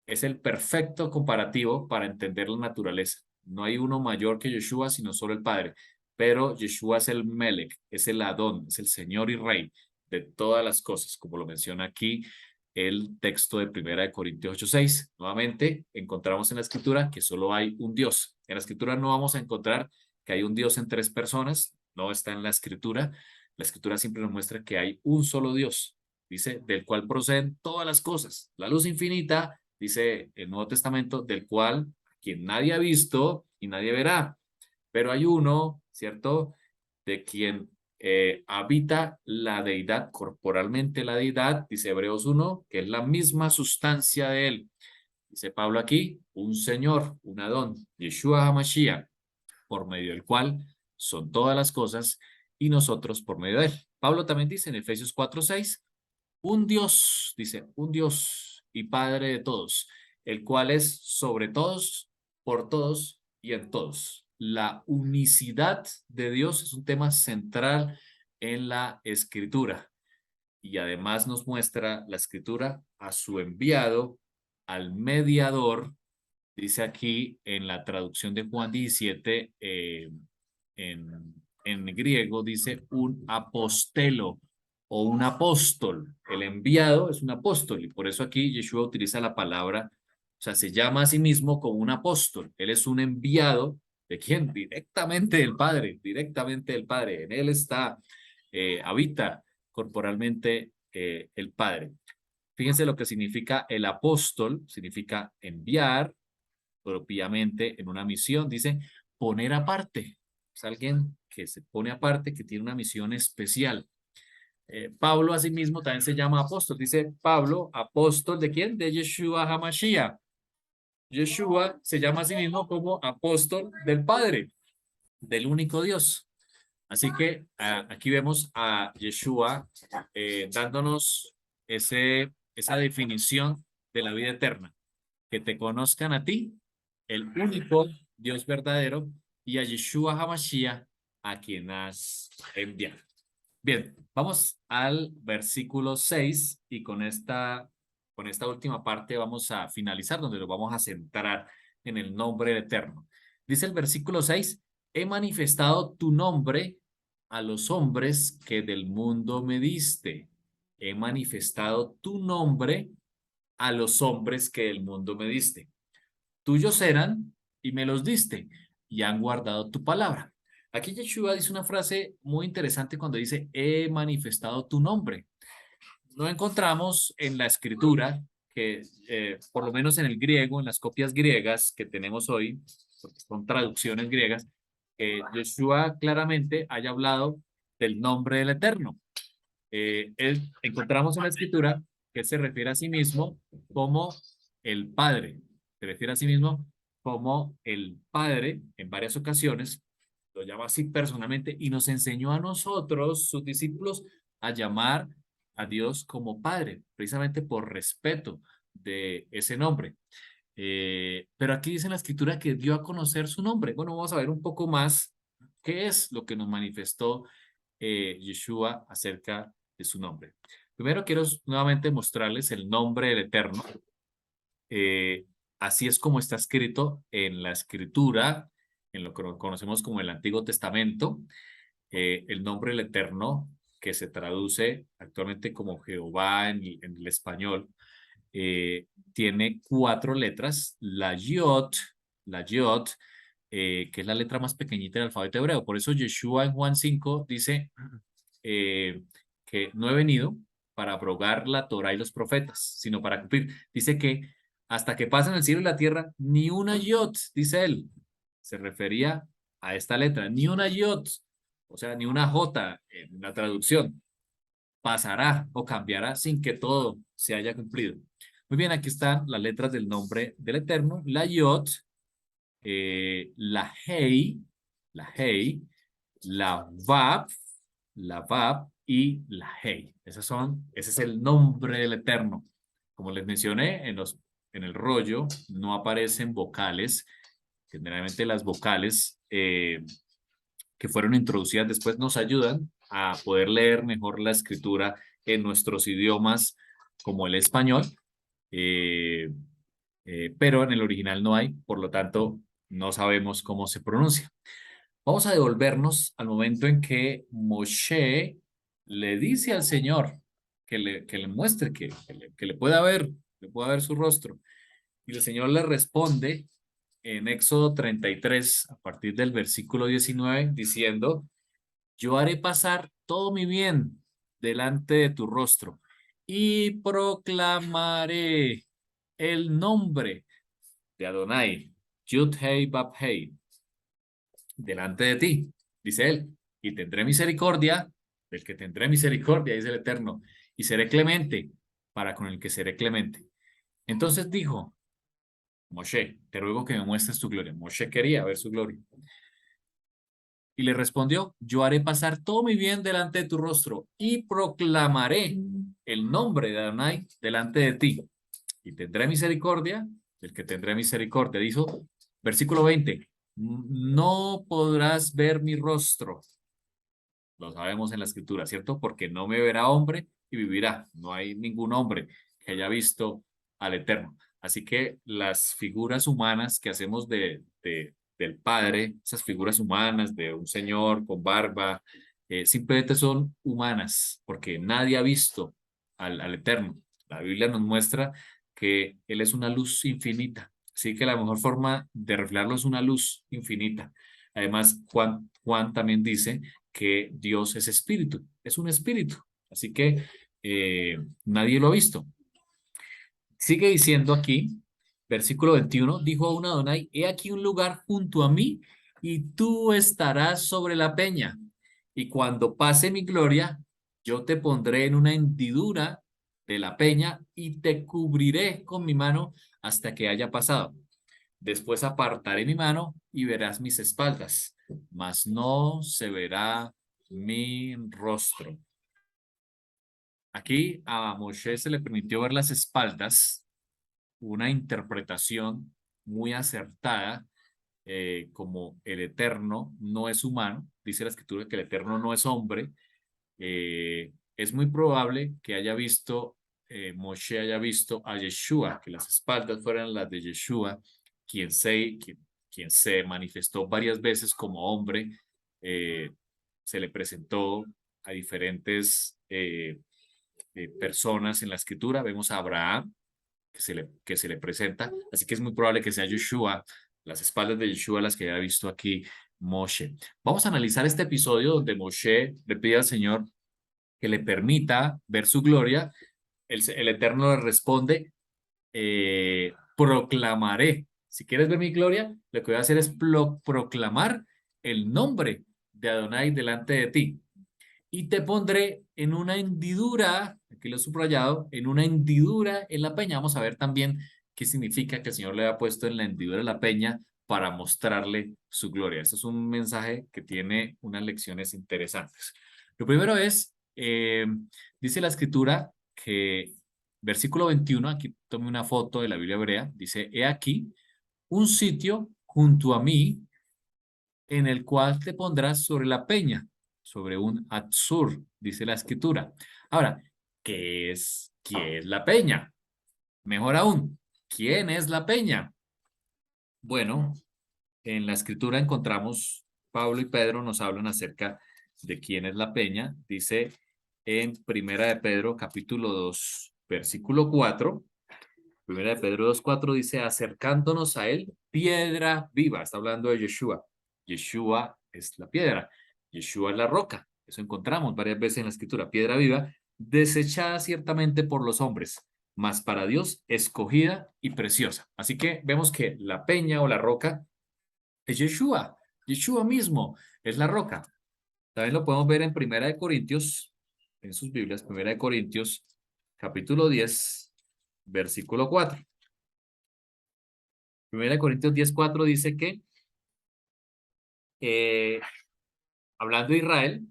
Es el perfecto comparativo para entender la naturaleza. No hay uno mayor que Yeshua, sino solo el Padre. Pero Yeshua es el Melech, es el Adón, es el Señor y Rey de todas las cosas, como lo menciona aquí el texto de Primera de Corintios 8:6. Nuevamente, encontramos en la Escritura que solo hay un Dios. En la Escritura no vamos a encontrar que hay un Dios en tres personas, no está en la Escritura. La Escritura siempre nos muestra que hay un solo Dios, dice, del cual proceden todas las cosas. La luz infinita, dice el Nuevo Testamento, del cual quien nadie ha visto y nadie verá. Pero hay uno, ¿cierto? De quien habita la deidad, corporalmente la deidad, dice Hebreos 1, que es la misma sustancia de él. Dice Pablo aquí, un Señor, un Adón, Yeshua HaMashiach, por medio del cual son todas las cosas y nosotros por medio de él. Pablo también dice en Efesios 4:6, un Dios, dice, un Dios y Padre de todos, el cual es sobre todos, por todos y en todos. La unicidad de Dios es un tema central en la Escritura y además nos muestra la Escritura a su enviado, al mediador. Dice aquí en la traducción de Juan 17, en griego, dice un apostelo o un apóstol. El enviado es un apóstol y por eso aquí Yeshua utiliza la palabra, o sea, se llama a sí mismo como un apóstol. Él es un enviado de quién? Directamente del Padre, directamente del Padre. En él está, habita corporalmente el Padre. Fíjense lo que significa el apóstol, significa enviar propiamente en una misión. Dice poner aparte. Es alguien que se pone aparte, que tiene una misión especial. Pablo asimismo también se llama apóstol. Dice Pablo, apóstol ¿de quién? De Yeshua HaMashiach. Yeshua se llama a sí mismo como apóstol del Padre, del único Dios. Así que aquí vemos a Yeshua dándonos esa definición de la vida eterna. Que te conozcan a ti, el único Dios verdadero, y a Yeshua HaMashiach, a quien has enviado. Bien, vamos al versículo 6 y con esta última parte vamos a finalizar, donde nos vamos a centrar en el nombre eterno. Dice el versículo 6, he manifestado tu nombre a los hombres que del mundo me diste. He manifestado tu nombre a los hombres que del mundo me diste. Tuyos eran y me los diste y han guardado tu palabra. Aquí Yeshua dice una frase muy interesante cuando dice, he manifestado tu nombre. No encontramos en la escritura que, por lo menos en el griego, en las copias griegas que tenemos hoy, porque son traducciones griegas, Yeshua claramente haya hablado del nombre del Eterno. Encontramos en la escritura que se refiere a sí mismo como el Padre, se refiere a sí mismo como el Padre en varias ocasiones, lo llama así personalmente y nos enseñó a nosotros, sus discípulos, a llamar a Dios como Padre, precisamente por respeto de ese nombre. Pero aquí dice en la escritura que dio a conocer su nombre. Bueno, vamos a ver un poco más qué es lo que nos manifestó Yeshua acerca de su nombre. Primero quiero nuevamente mostrarles el nombre del Eterno. Así es como está escrito en la escritura, en lo que conocemos como el Antiguo Testamento. El nombre del Eterno, que se traduce actualmente como Jehová en el español, tiene 4 letras. La Yod, que es la letra más pequeñita del alfabeto hebreo. Por eso Yeshua en Juan 5 dice que no he venido para abrogar la Torah y los profetas, sino para cumplir. Dice que hasta que pasen el cielo y la tierra, ni una Yod, dice él. Se refería a esta letra, ni una Yod, o sea, ni una J en la traducción, pasará o cambiará sin que todo se haya cumplido. Muy bien, aquí están las letras del nombre del Eterno, la Yod, la Hei, la Hei, la Vav y la Hei. Ese es el nombre del Eterno. Como les mencioné, en el rollo no aparecen vocales. Generalmente las vocales que fueron introducidas después nos ayudan a poder leer mejor la escritura en nuestros idiomas como el español, eh, pero en el original no hay, por lo tanto no sabemos cómo se pronuncia. Vamos a devolvernos al momento en que Moshe le dice al Señor que le muestre, que le pueda ver su rostro. Y el Señor le responde en Éxodo 33, a partir del versículo 19, diciendo, yo haré pasar todo mi bien delante de tu rostro y proclamaré el nombre de Adonai, Yud-Hei Bab-Hei, delante de ti, dice él, y tendré misericordia del que tendré misericordia, dice el Eterno, y seré clemente para con el que seré clemente. Entonces dijo, Moshe, te ruego que me muestres tu gloria. Moshe quería ver su gloria. Y le respondió, yo haré pasar todo mi bien delante de tu rostro y proclamaré el nombre de Adonai delante de ti. Y tendré misericordia del que tendré misericordia. Dijo, versículo 20, no podrás ver mi rostro. Lo sabemos en la escritura, ¿cierto? Porque no me verá hombre y vivirá. No hay ningún hombre que haya visto al Eterno. Así que las figuras humanas que hacemos del Padre, esas figuras humanas de un señor con barba, simplemente son humanas, porque nadie ha visto al Eterno. La Biblia nos muestra que Él es una luz infinita. Así que la mejor forma de reflejarlo es una luz infinita. Además, Juan también dice que Dios es espíritu, es un espíritu. Así que nadie lo ha visto. Sigue diciendo aquí, versículo 21, dijo aún Adonai, he aquí un lugar junto a mí y tú estarás sobre la peña. Y cuando pase mi gloria, yo te pondré en una hendidura de la peña y te cubriré con mi mano hasta que haya pasado. Después apartaré mi mano y verás mis espaldas, mas no se verá mi rostro. Aquí a Moshe se le permitió ver las espaldas, una interpretación muy acertada, como el Eterno no es humano, dice la Escritura que el Eterno no es hombre. Es muy probable que haya visto, Moshe haya visto a Yeshua, que las espaldas fueran las de Yeshua, quien se, quien, quien se manifestó varias veces como hombre, eh, se le presentó a diferentes personas en la escritura. Vemos a Abraham, que se le presenta, así que es muy probable que sea Yeshua, las espaldas de Yeshua las que haya visto aquí Moshe. Vamos a analizar este episodio donde Moshe le pide al Señor que le permita ver su gloria. El Eterno le responde, proclamaré. Si quieres ver mi gloria, lo que voy a hacer es proclamar el nombre de Adonai delante de ti. Y te pondré en una hendidura, aquí lo he subrayado, en una hendidura en la peña. Vamos a ver también qué significa que el Señor le ha puesto en la hendidura de la peña para mostrarle su gloria. Este es un mensaje que tiene unas lecciones interesantes. Lo primero es, dice la escritura que, versículo 21, aquí tomé una foto de la Biblia hebrea, dice, he aquí un sitio junto a mí en el cual te pondrás sobre la peña, sobre un atzur, dice la escritura. Ahora, ¿qué es la peña? Mejor aún, ¿quién es la peña? Bueno, en la escritura encontramos, Pablo y Pedro nos hablan acerca de quién es la peña. Dice en Primera de Pedro, capítulo 2, versículo 4. Primera de Pedro 2:4 dice, acercándonos a él, piedra viva. Está hablando de Yeshua. Yeshua es la piedra. Yeshua es la roca. Eso encontramos varias veces en la escritura. Piedra viva, desechada ciertamente por los hombres, mas para Dios escogida y preciosa. Así que vemos que la peña o la roca es Yeshua. Yeshua mismo es la roca. También lo podemos ver en Primera de Corintios, en sus Biblias, Primera de Corintios, capítulo 10, versículo 4. Primera de Corintios 10:4 dice que, eh, hablando de Israel,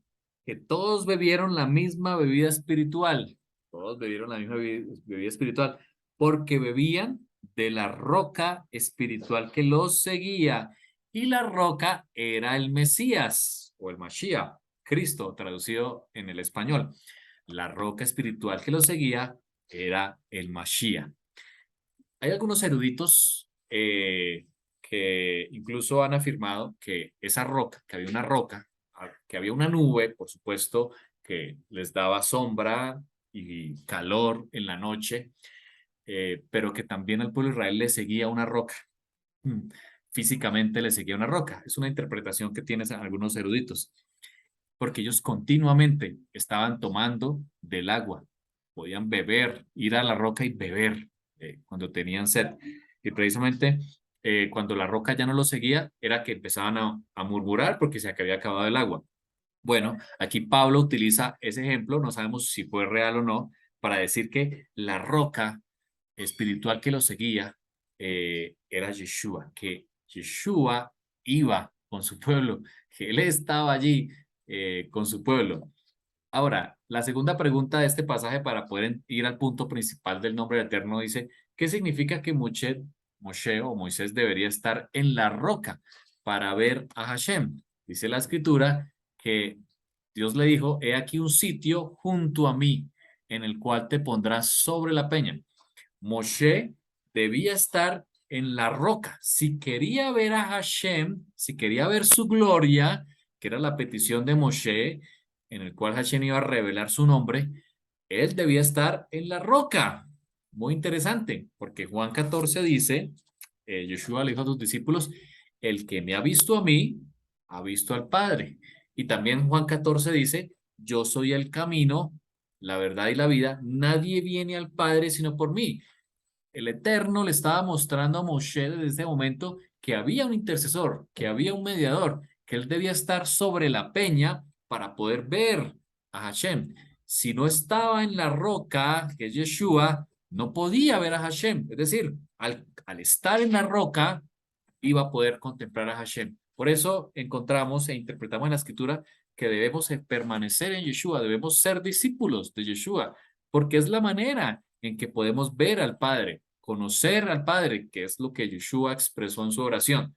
que todos bebieron la misma bebida espiritual. Todos bebieron la misma bebida espiritual, porque bebían de la roca espiritual que los seguía. Y la roca era el Mesías o el Mashiach, Cristo, traducido en el español. La roca espiritual que los seguía era el Mashiach. Hay algunos eruditos que incluso han afirmado que esa roca, que había una roca, que había una nube, por supuesto, que les daba sombra y calor en la noche, pero que también al pueblo de Israel le seguía una roca. Mm, Físicamente le seguía una roca. Es una interpretación que tienen algunos eruditos, porque ellos continuamente estaban tomando del agua, podían beber, ir a la roca y beber cuando tenían sed. Y precisamente cuando la roca ya no lo seguía, era que empezaban a murmurar porque se había acabado el agua. Bueno, aquí Pablo utiliza ese ejemplo, no sabemos si fue real o no, para decir que la roca espiritual que lo seguía era Yeshua, que Yeshua iba con su pueblo, que él estaba allí con su pueblo. Ahora, la segunda pregunta de este pasaje para poder ir al punto principal del nombre eterno dice, ¿qué significa que Moshe o Moisés debería estar en la roca para ver a Hashem? Dice la escritura que Dios le dijo, he aquí un sitio junto a mí en el cual te pondrás sobre la peña. Moshe debía estar en la roca. Si quería ver a Hashem, si quería ver su gloria, que era la petición de Moshe, en el cual Hashem iba a revelar su nombre, él debía estar en la roca. Muy interesante, porque Juan 14 dice, Yeshua le dijo a sus discípulos, el que me ha visto a mí, ha visto al Padre. Y también Juan 14 dice, yo soy el camino, la verdad y la vida, nadie viene al Padre sino por mí. El Eterno le estaba mostrando a Moshe desde ese momento que había un intercesor, que había un mediador, que él debía estar sobre la peña para poder ver a Hashem. Si no estaba en la roca, que es Yeshua, no podía ver a Hashem. Es decir, al estar en la roca, iba a poder contemplar a Hashem. Por eso encontramos e interpretamos en la escritura que debemos permanecer en Yeshua, debemos ser discípulos de Yeshua, porque es la manera en que podemos ver al Padre, conocer al Padre, que es lo que Yeshua expresó en su oración.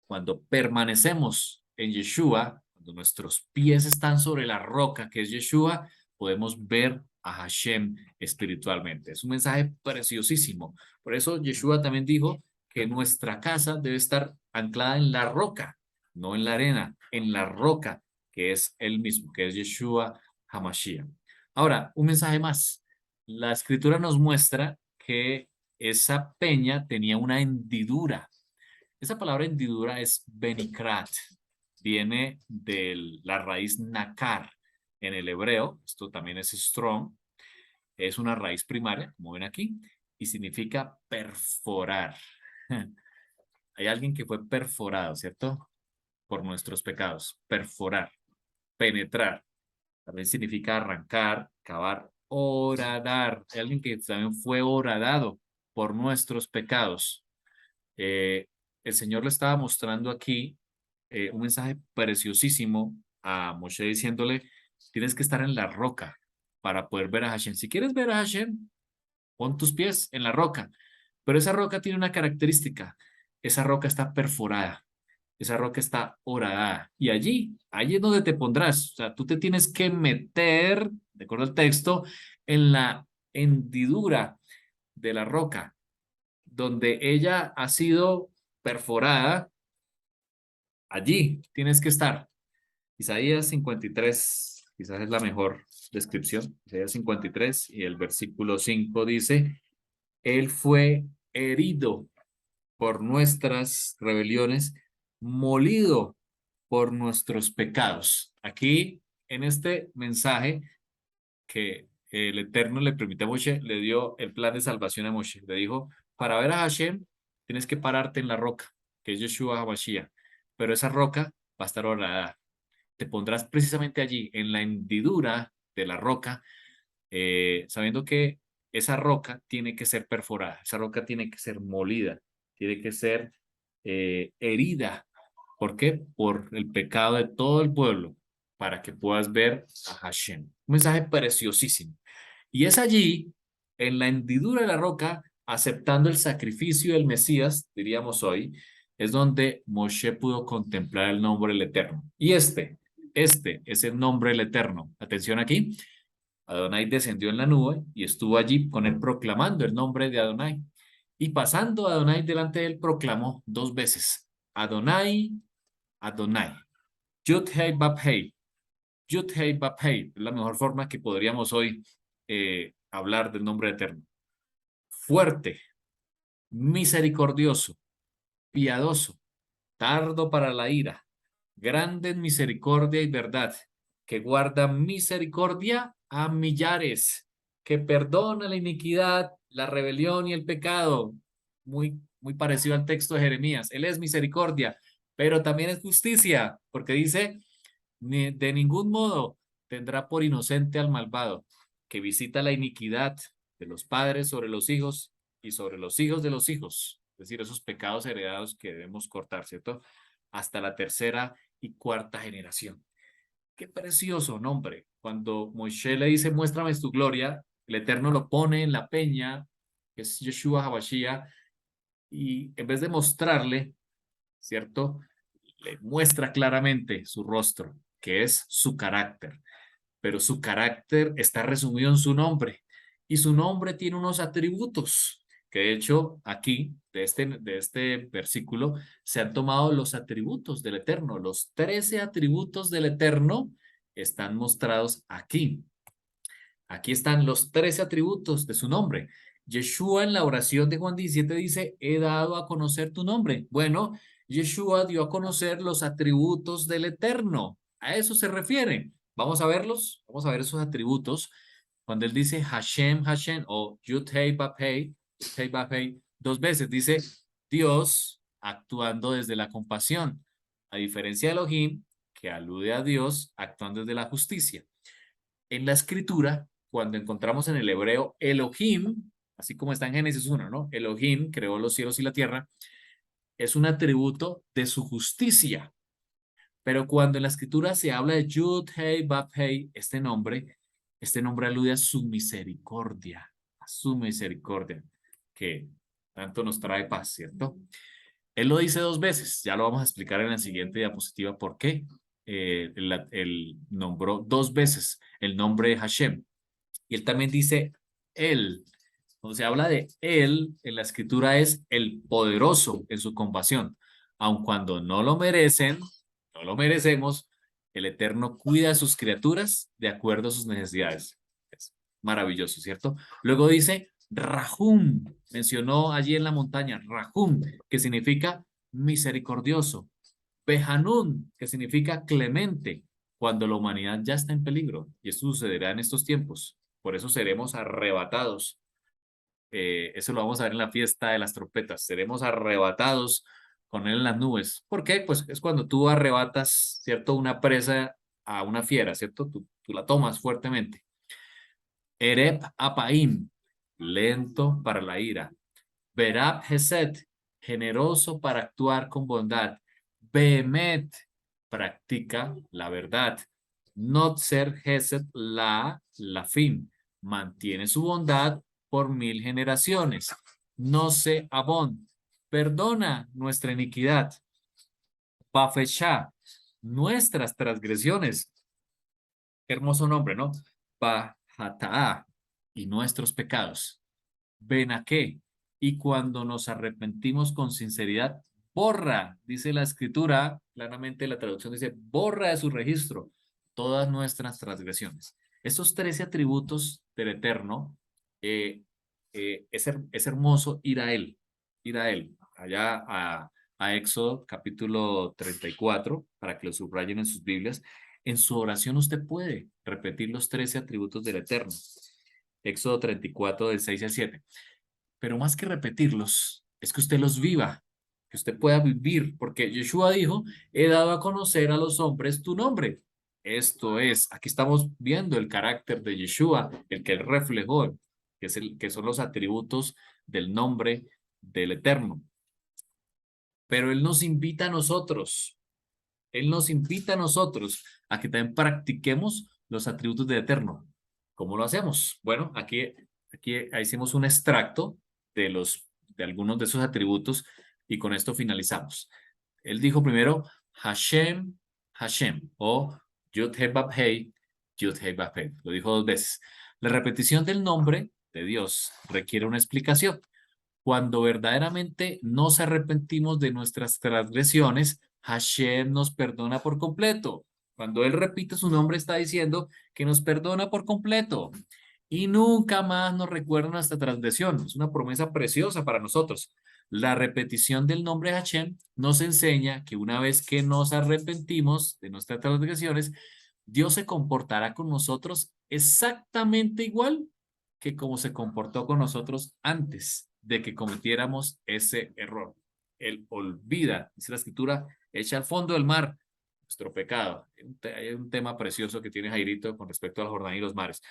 Cuando permanecemos en Yeshua, cuando nuestros pies están sobre la roca que es Yeshua, podemos ver a Hashem espiritualmente. Es un mensaje preciosísimo. Por eso Yeshua también dijo que nuestra casa debe estar anclada en la roca, no en la arena, en la roca que es Él mismo, que es Yeshua Hamashiach. Ahora, un mensaje más. La escritura nos muestra que esa peña tenía una hendidura. Esa palabra hendidura es benikrat, viene de la raíz nakar en el hebreo, esto también es strong, es una raíz primaria, como ven aquí, y significa perforar. Hay alguien que fue perforado, ¿cierto? Por nuestros pecados, perforar, penetrar, también significa arrancar, cavar, horadar. Hay alguien que también fue horadado por nuestros pecados. Eh, el Señor le estaba mostrando aquí un mensaje preciosísimo a Moshe diciéndole, tienes que estar en la roca para poder ver a Hashem. Si quieres ver a Hashem, pon tus pies en la roca. Pero esa roca tiene una característica. Esa roca está perforada. Esa roca está horadada. Y allí es donde te pondrás. O sea, tú te tienes que meter, de acuerdo al texto, en la hendidura de la roca donde ella ha sido perforada, allí tienes que estar. Isaías 53, quizás es la mejor descripción. Isaías 53 y el versículo 5 dice, Él fue herido por nuestras rebeliones, molido por nuestros pecados. Aquí, en este mensaje que el Eterno le permite a Moshe, le dio el plan de salvación a Moshe. Le dijo, para ver a Hashem, tienes que pararte en la roca, que es Yeshua HaMashiach. Pero esa roca va a estar horadada. Te pondrás precisamente allí, en la hendidura de la roca, sabiendo que esa roca tiene que ser perforada, esa roca tiene que ser molida, tiene que ser herida. ¿Por qué? Por el pecado de todo el pueblo, para que puedas ver a Hashem. Un mensaje preciosísimo. Y es allí, en la hendidura de la roca, aceptando el sacrificio del Mesías, diríamos hoy, es donde Moshe pudo contemplar el nombre del Eterno. Y este es el nombre del Eterno. Atención aquí. Adonai descendió en la nube y estuvo allí con él proclamando el nombre de Adonai. Y pasando Adonai delante de él, proclamó dos veces, Adonai, Adonai. Yud Hei Bab Hei. Yud Hei Bab Hei. Es la mejor forma que podríamos hoy hablar del nombre eterno. Fuerte, misericordioso, piadoso, tardo para la ira, grande en misericordia y verdad, que guarda misericordia a millares, que perdona la iniquidad, la rebelión y el pecado. Muy parecido al texto de Jeremías. Él es misericordia, pero también es justicia, porque dice, de ningún modo tendrá por inocente al malvado, que visita la iniquidad de los padres sobre los hijos y sobre los hijos de los hijos. Es decir, esos pecados heredados que debemos cortar, ¿cierto? Hasta la tercera y cuarta generación. Qué precioso nombre. Cuando Moisés le dice, muéstrame tu gloria, el Eterno lo pone en la peña, que es Yeshua HaMashiach, y en vez de mostrarle, ¿cierto? Le muestra claramente su rostro, que es su carácter. Pero su carácter está resumido en su nombre. Y su nombre tiene unos atributos, que de hecho aquí, de este versículo, se han tomado los atributos del Eterno. Los 13 atributos del Eterno están mostrados aquí. Aquí están los 13 atributos de su nombre. Yeshua en la oración de Juan 17 dice, he dado a conocer tu nombre. Bueno, Yeshua dio a conocer los atributos del Eterno. A eso se refiere. Vamos a verlos. Vamos a ver esos atributos. Cuando él dice Hashem, Hashem o Yud-Hei Bab-Hei, Yud-Hei Bab-Hei, dos veces dice Dios actuando desde la compasión. A diferencia de Elohim, que alude a Dios actuando desde la justicia. En la escritura, cuando encontramos en el hebreo Elohim, así como está en Génesis 1, ¿no? Elohim creó los cielos y la tierra, es un atributo de su justicia. Pero cuando en la escritura se habla de Yud, Hei, Bab, Hei, este nombre alude a su misericordia, que tanto nos trae paz, ¿cierto? Él lo dice dos veces, ya lo vamos a explicar en la siguiente diapositiva por qué. Él nombró dos veces el nombre de Hashem. Y él también dice él. Cuando se habla de él, en la escritura es el poderoso en su compasión. Aun cuando no lo merecen, no lo merecemos, el Eterno cuida a sus criaturas de acuerdo a sus necesidades. Es maravilloso, ¿cierto? Luego dice Rahum, mencionó allí en la montaña, Rahum, que significa misericordioso. Behanun, que significa clemente, cuando la humanidad ya está en peligro. Y esto sucederá en estos tiempos. Por eso seremos arrebatados. Eso lo vamos a ver en la fiesta de las trompetas. Seremos arrebatados con él en las nubes. ¿Por qué? Pues es cuando tú arrebatas, ¿cierto? Una presa a una fiera, ¿cierto? Tú la tomas fuertemente. Ereb Apaim, lento para la ira. Berab Hesed, generoso para actuar con bondad. Behemet, practica la verdad. Notzer Hesed la fin, mantiene su bondad por 1000 generaciones. No se abon, perdona nuestra iniquidad. Bafeshá, nuestras transgresiones. Hermoso nombre, ¿no? Bajataa, y nuestros pecados. Benaqué, y cuando nos arrepentimos con sinceridad, borra, dice la escritura, claramente la traducción dice, borra de su registro todas nuestras transgresiones. Estos 13 atributos del Eterno, es hermoso ir a Él, allá a Éxodo capítulo 34, para que lo subrayen en sus Biblias. En su oración usted puede repetir los 13 atributos del Eterno. Éxodo 34, del 6 al 7. Pero más que repetirlos, es que usted los viva, que usted pueda vivir, porque Yeshua dijo, he dado a conocer a los hombres tu nombre. Esto es, aquí estamos viendo el carácter de Yeshua, el que él reflejó, que son los atributos del nombre del Eterno. Pero él nos invita a nosotros, él nos invita a nosotros a que también practiquemos los atributos del Eterno. ¿Cómo lo hacemos? Bueno, aquí hicimos un extracto de algunos de esos atributos y con esto finalizamos. Él dijo primero Hashem, Hashem o Yud-Heh-Bab-Hei, Yud-Heh-Bab-Hei. Lo dijo dos veces. La repetición del nombre de Dios requiere una explicación. Cuando verdaderamente nos arrepentimos de nuestras transgresiones, Hashem nos perdona por completo. Cuando Él repite su nombre, está diciendo que nos perdona por completo y nunca más nos recuerda nuestra transgresión. Es una promesa preciosa para nosotros. La repetición del nombre Hashem nos enseña que una vez que nos arrepentimos de nuestras transgresiones, Dios se comportará con nosotros exactamente igual que como se comportó con nosotros antes de que cometiéramos ese error. Él olvida, dice la escritura, echa al fondo del mar nuestro pecado. Hay un tema precioso que tiene Jairito con respecto a la Jordán y los mares.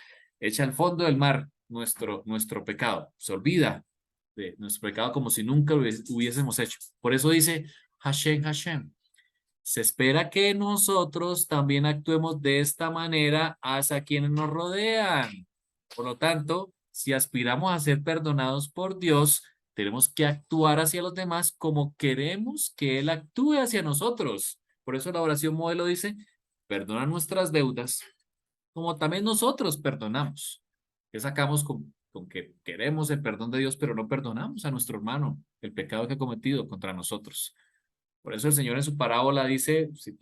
Echa al fondo del mar nuestro pecado. Se olvida de nuestro pecado como si nunca hubiésemos hecho. Por eso dice Hashem, Hashem. Se espera que nosotros también actuemos de esta manera hacia quienes nos rodean. Por lo tanto, si aspiramos a ser perdonados por Dios, tenemos que actuar hacia los demás como queremos que Él actúe hacia nosotros. Por eso la oración modelo dice, perdona nuestras deudas, como también nosotros perdonamos. ¿Qué sacamos con que queremos el perdón de Dios, pero no perdonamos a nuestro hermano el pecado que ha cometido contra nosotros? Por eso el Señor en su parábola dice, si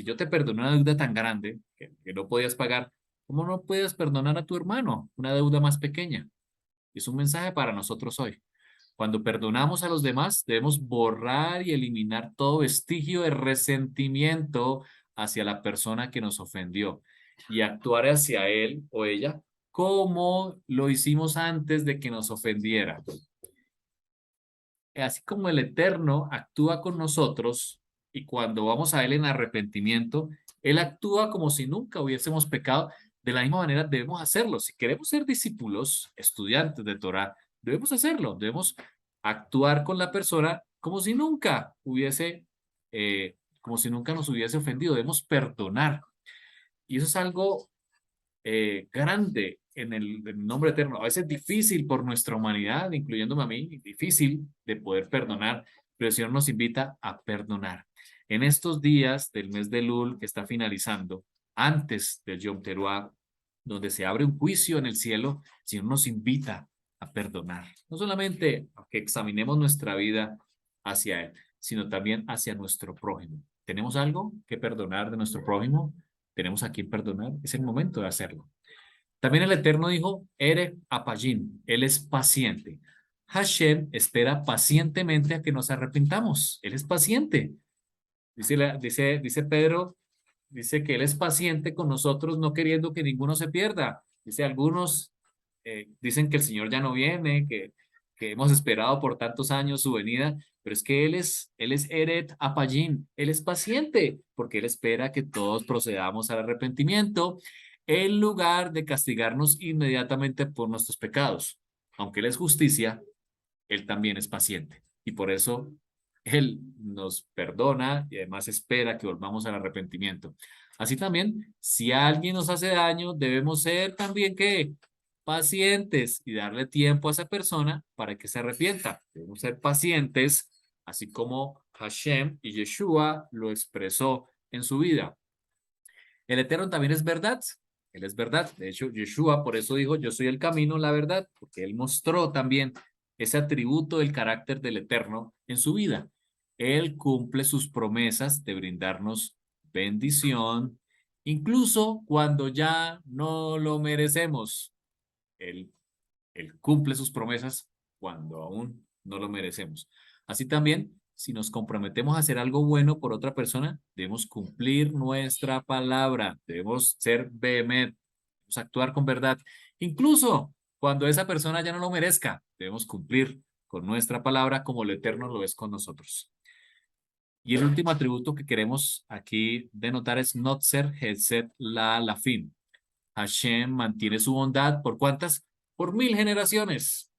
yo te perdoné una deuda tan grande que no podías pagar, ¿cómo no puedes perdonar a tu hermano una deuda más pequeña? Es un mensaje para nosotros hoy. Cuando perdonamos a los demás, debemos borrar y eliminar todo vestigio de resentimiento hacia la persona que nos ofendió y actuar hacia él o ella como lo hicimos antes de que nos ofendiera. Así como el Eterno actúa con nosotros y cuando vamos a Él en arrepentimiento, Él actúa como si nunca hubiésemos pecado. De la misma manera debemos hacerlo. Si queremos ser discípulos, estudiantes de Torah, debemos hacerlo. Debemos actuar con la persona como si nunca nos hubiese ofendido. Debemos perdonar. Y eso es algo grande en el nombre eterno. A veces difícil por nuestra humanidad, incluyéndome a mí, difícil de poder perdonar, pero el Señor nos invita a perdonar. En estos días del mes de Lul que está finalizando, antes del Yom Teruah, donde se abre un juicio en el cielo, el Señor nos invita a perdonar. No solamente a que examinemos nuestra vida hacia Él, sino también hacia nuestro prójimo. ¿Tenemos algo que perdonar de nuestro prójimo? ¿Tenemos a quien perdonar? Es el momento de hacerlo. También el Eterno dijo, Ere Apayim, Él es paciente. Hashem espera pacientemente a que nos arrepintamos. Él es paciente. Dice Pedro, dice que Él es paciente con nosotros, no queriendo que ninguno se pierda. Dice, algunos dicen que el Señor ya no viene, que hemos esperado por tantos años su venida, pero es que Él es Eret Apayim, Él es paciente, porque Él espera que todos procedamos al arrepentimiento en lugar de castigarnos inmediatamente por nuestros pecados. Aunque Él es justicia, Él también es paciente. Y por eso Él nos perdona y además espera que volvamos al arrepentimiento. Así también, si alguien nos hace daño, debemos ser también que pacientes y darle tiempo a esa persona para que se arrepienta. Debemos ser pacientes, así como Hashem y Yeshua lo expresó en su vida. El Eterno también es verdad. Él es verdad. De hecho, Yeshua por eso dijo, yo soy el camino, la verdad, porque él mostró también ese atributo del carácter del Eterno en su vida. Él cumple sus promesas de brindarnos bendición, incluso cuando ya no lo merecemos. Él, él cumple sus promesas cuando aún no lo merecemos. Así también, si nos comprometemos a hacer algo bueno por otra persona, debemos cumplir nuestra palabra, debemos ser vehementes, debemos actuar con verdad. Incluso cuando esa persona ya no lo merezca, debemos cumplir con nuestra palabra como el Eterno lo es con nosotros. Y el último atributo que queremos aquí denotar es Notzer Hesed La Lafim. Hashem mantiene su bondad por ¿cuántas? Por 1000 generaciones.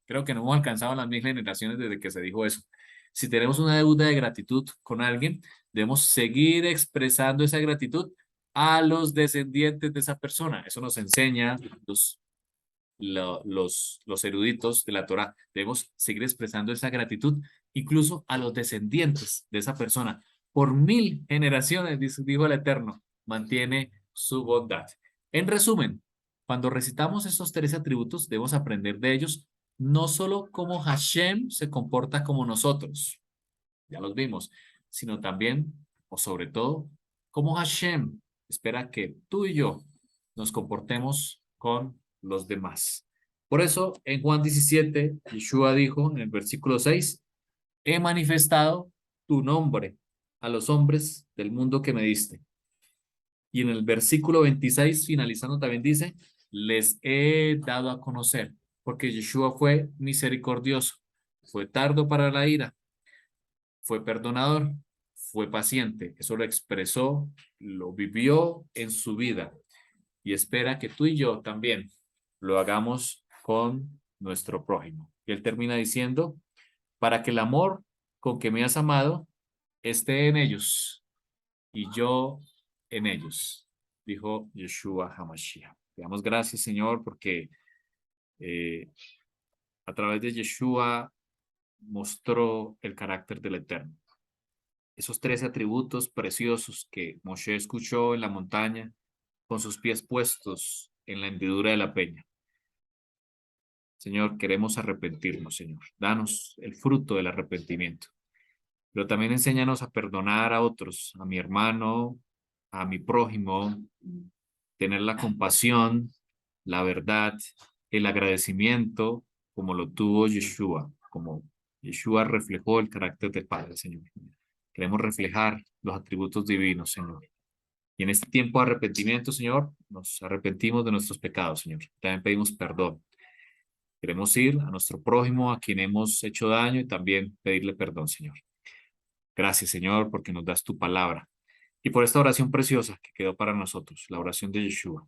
Creo que no hemos alcanzado las 1000 generaciones desde que se dijo eso. Si tenemos una deuda de gratitud con alguien, debemos seguir expresando esa gratitud a los descendientes de esa persona. Eso nos enseña los eruditos de la Torá. Debemos seguir expresando esa gratitud incluso a los descendientes de esa persona. Por 1000 generaciones, dijo el Eterno, mantiene su bondad. En resumen, cuando recitamos estos 3 atributos, debemos aprender de ellos no solo cómo Hashem se comporta como nosotros, ya los vimos, sino también, o sobre todo, cómo Hashem espera que tú y yo nos comportemos con los demás. Por eso, en Juan 17, Yeshua dijo en el versículo 6, he manifestado tu nombre a los hombres del mundo que me diste. Y en el versículo 26, finalizando, también dice, les he dado a conocer, porque Yeshua fue misericordioso, fue tardo para la ira, fue perdonador, fue paciente. Eso lo expresó, lo vivió en su vida y espera que tú y yo también lo hagamos con nuestro prójimo. Y él termina diciendo, para que el amor con que me has amado esté en ellos y yo en ellos, dijo Yeshua HaMashiach. Te damos gracias, Señor, porque eh, a través de Yeshua mostró el carácter del Eterno. Esos 13 atributos preciosos que Moshe escuchó en la montaña con sus pies puestos en la hendidura de la peña. Señor, queremos arrepentirnos, Señor. Danos el fruto del arrepentimiento. Pero también enséñanos a perdonar a otros, a mi hermano, a mi prójimo, tener la compasión, la verdad, el agradecimiento, como lo tuvo Yeshua, como Yeshua reflejó el carácter del Padre, Señor. Queremos reflejar los atributos divinos, Señor. Y en este tiempo de arrepentimiento, Señor, nos arrepentimos de nuestros pecados, Señor. También pedimos perdón. Queremos ir a nuestro prójimo, a quien hemos hecho daño, y también pedirle perdón, Señor. Gracias, Señor, porque nos das tu palabra. Y por esta oración preciosa que quedó para nosotros, la oración de Yeshua.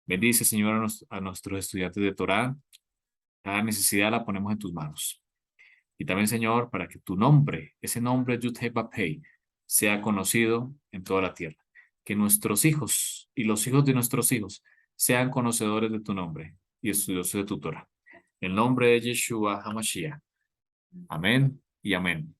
Bendice, Señor, a nuestros estudiantes de Torá. Cada necesidad la ponemos en tus manos. Y también, Señor, para que tu nombre, ese nombre Yud-Heh-Vav-Hei, sea conocido en toda la tierra. Que nuestros hijos y los hijos de nuestros hijos sean conocedores de tu nombre y estudiosos de tu Torah. En el nombre de Yeshua HaMashiach. Amén y amén.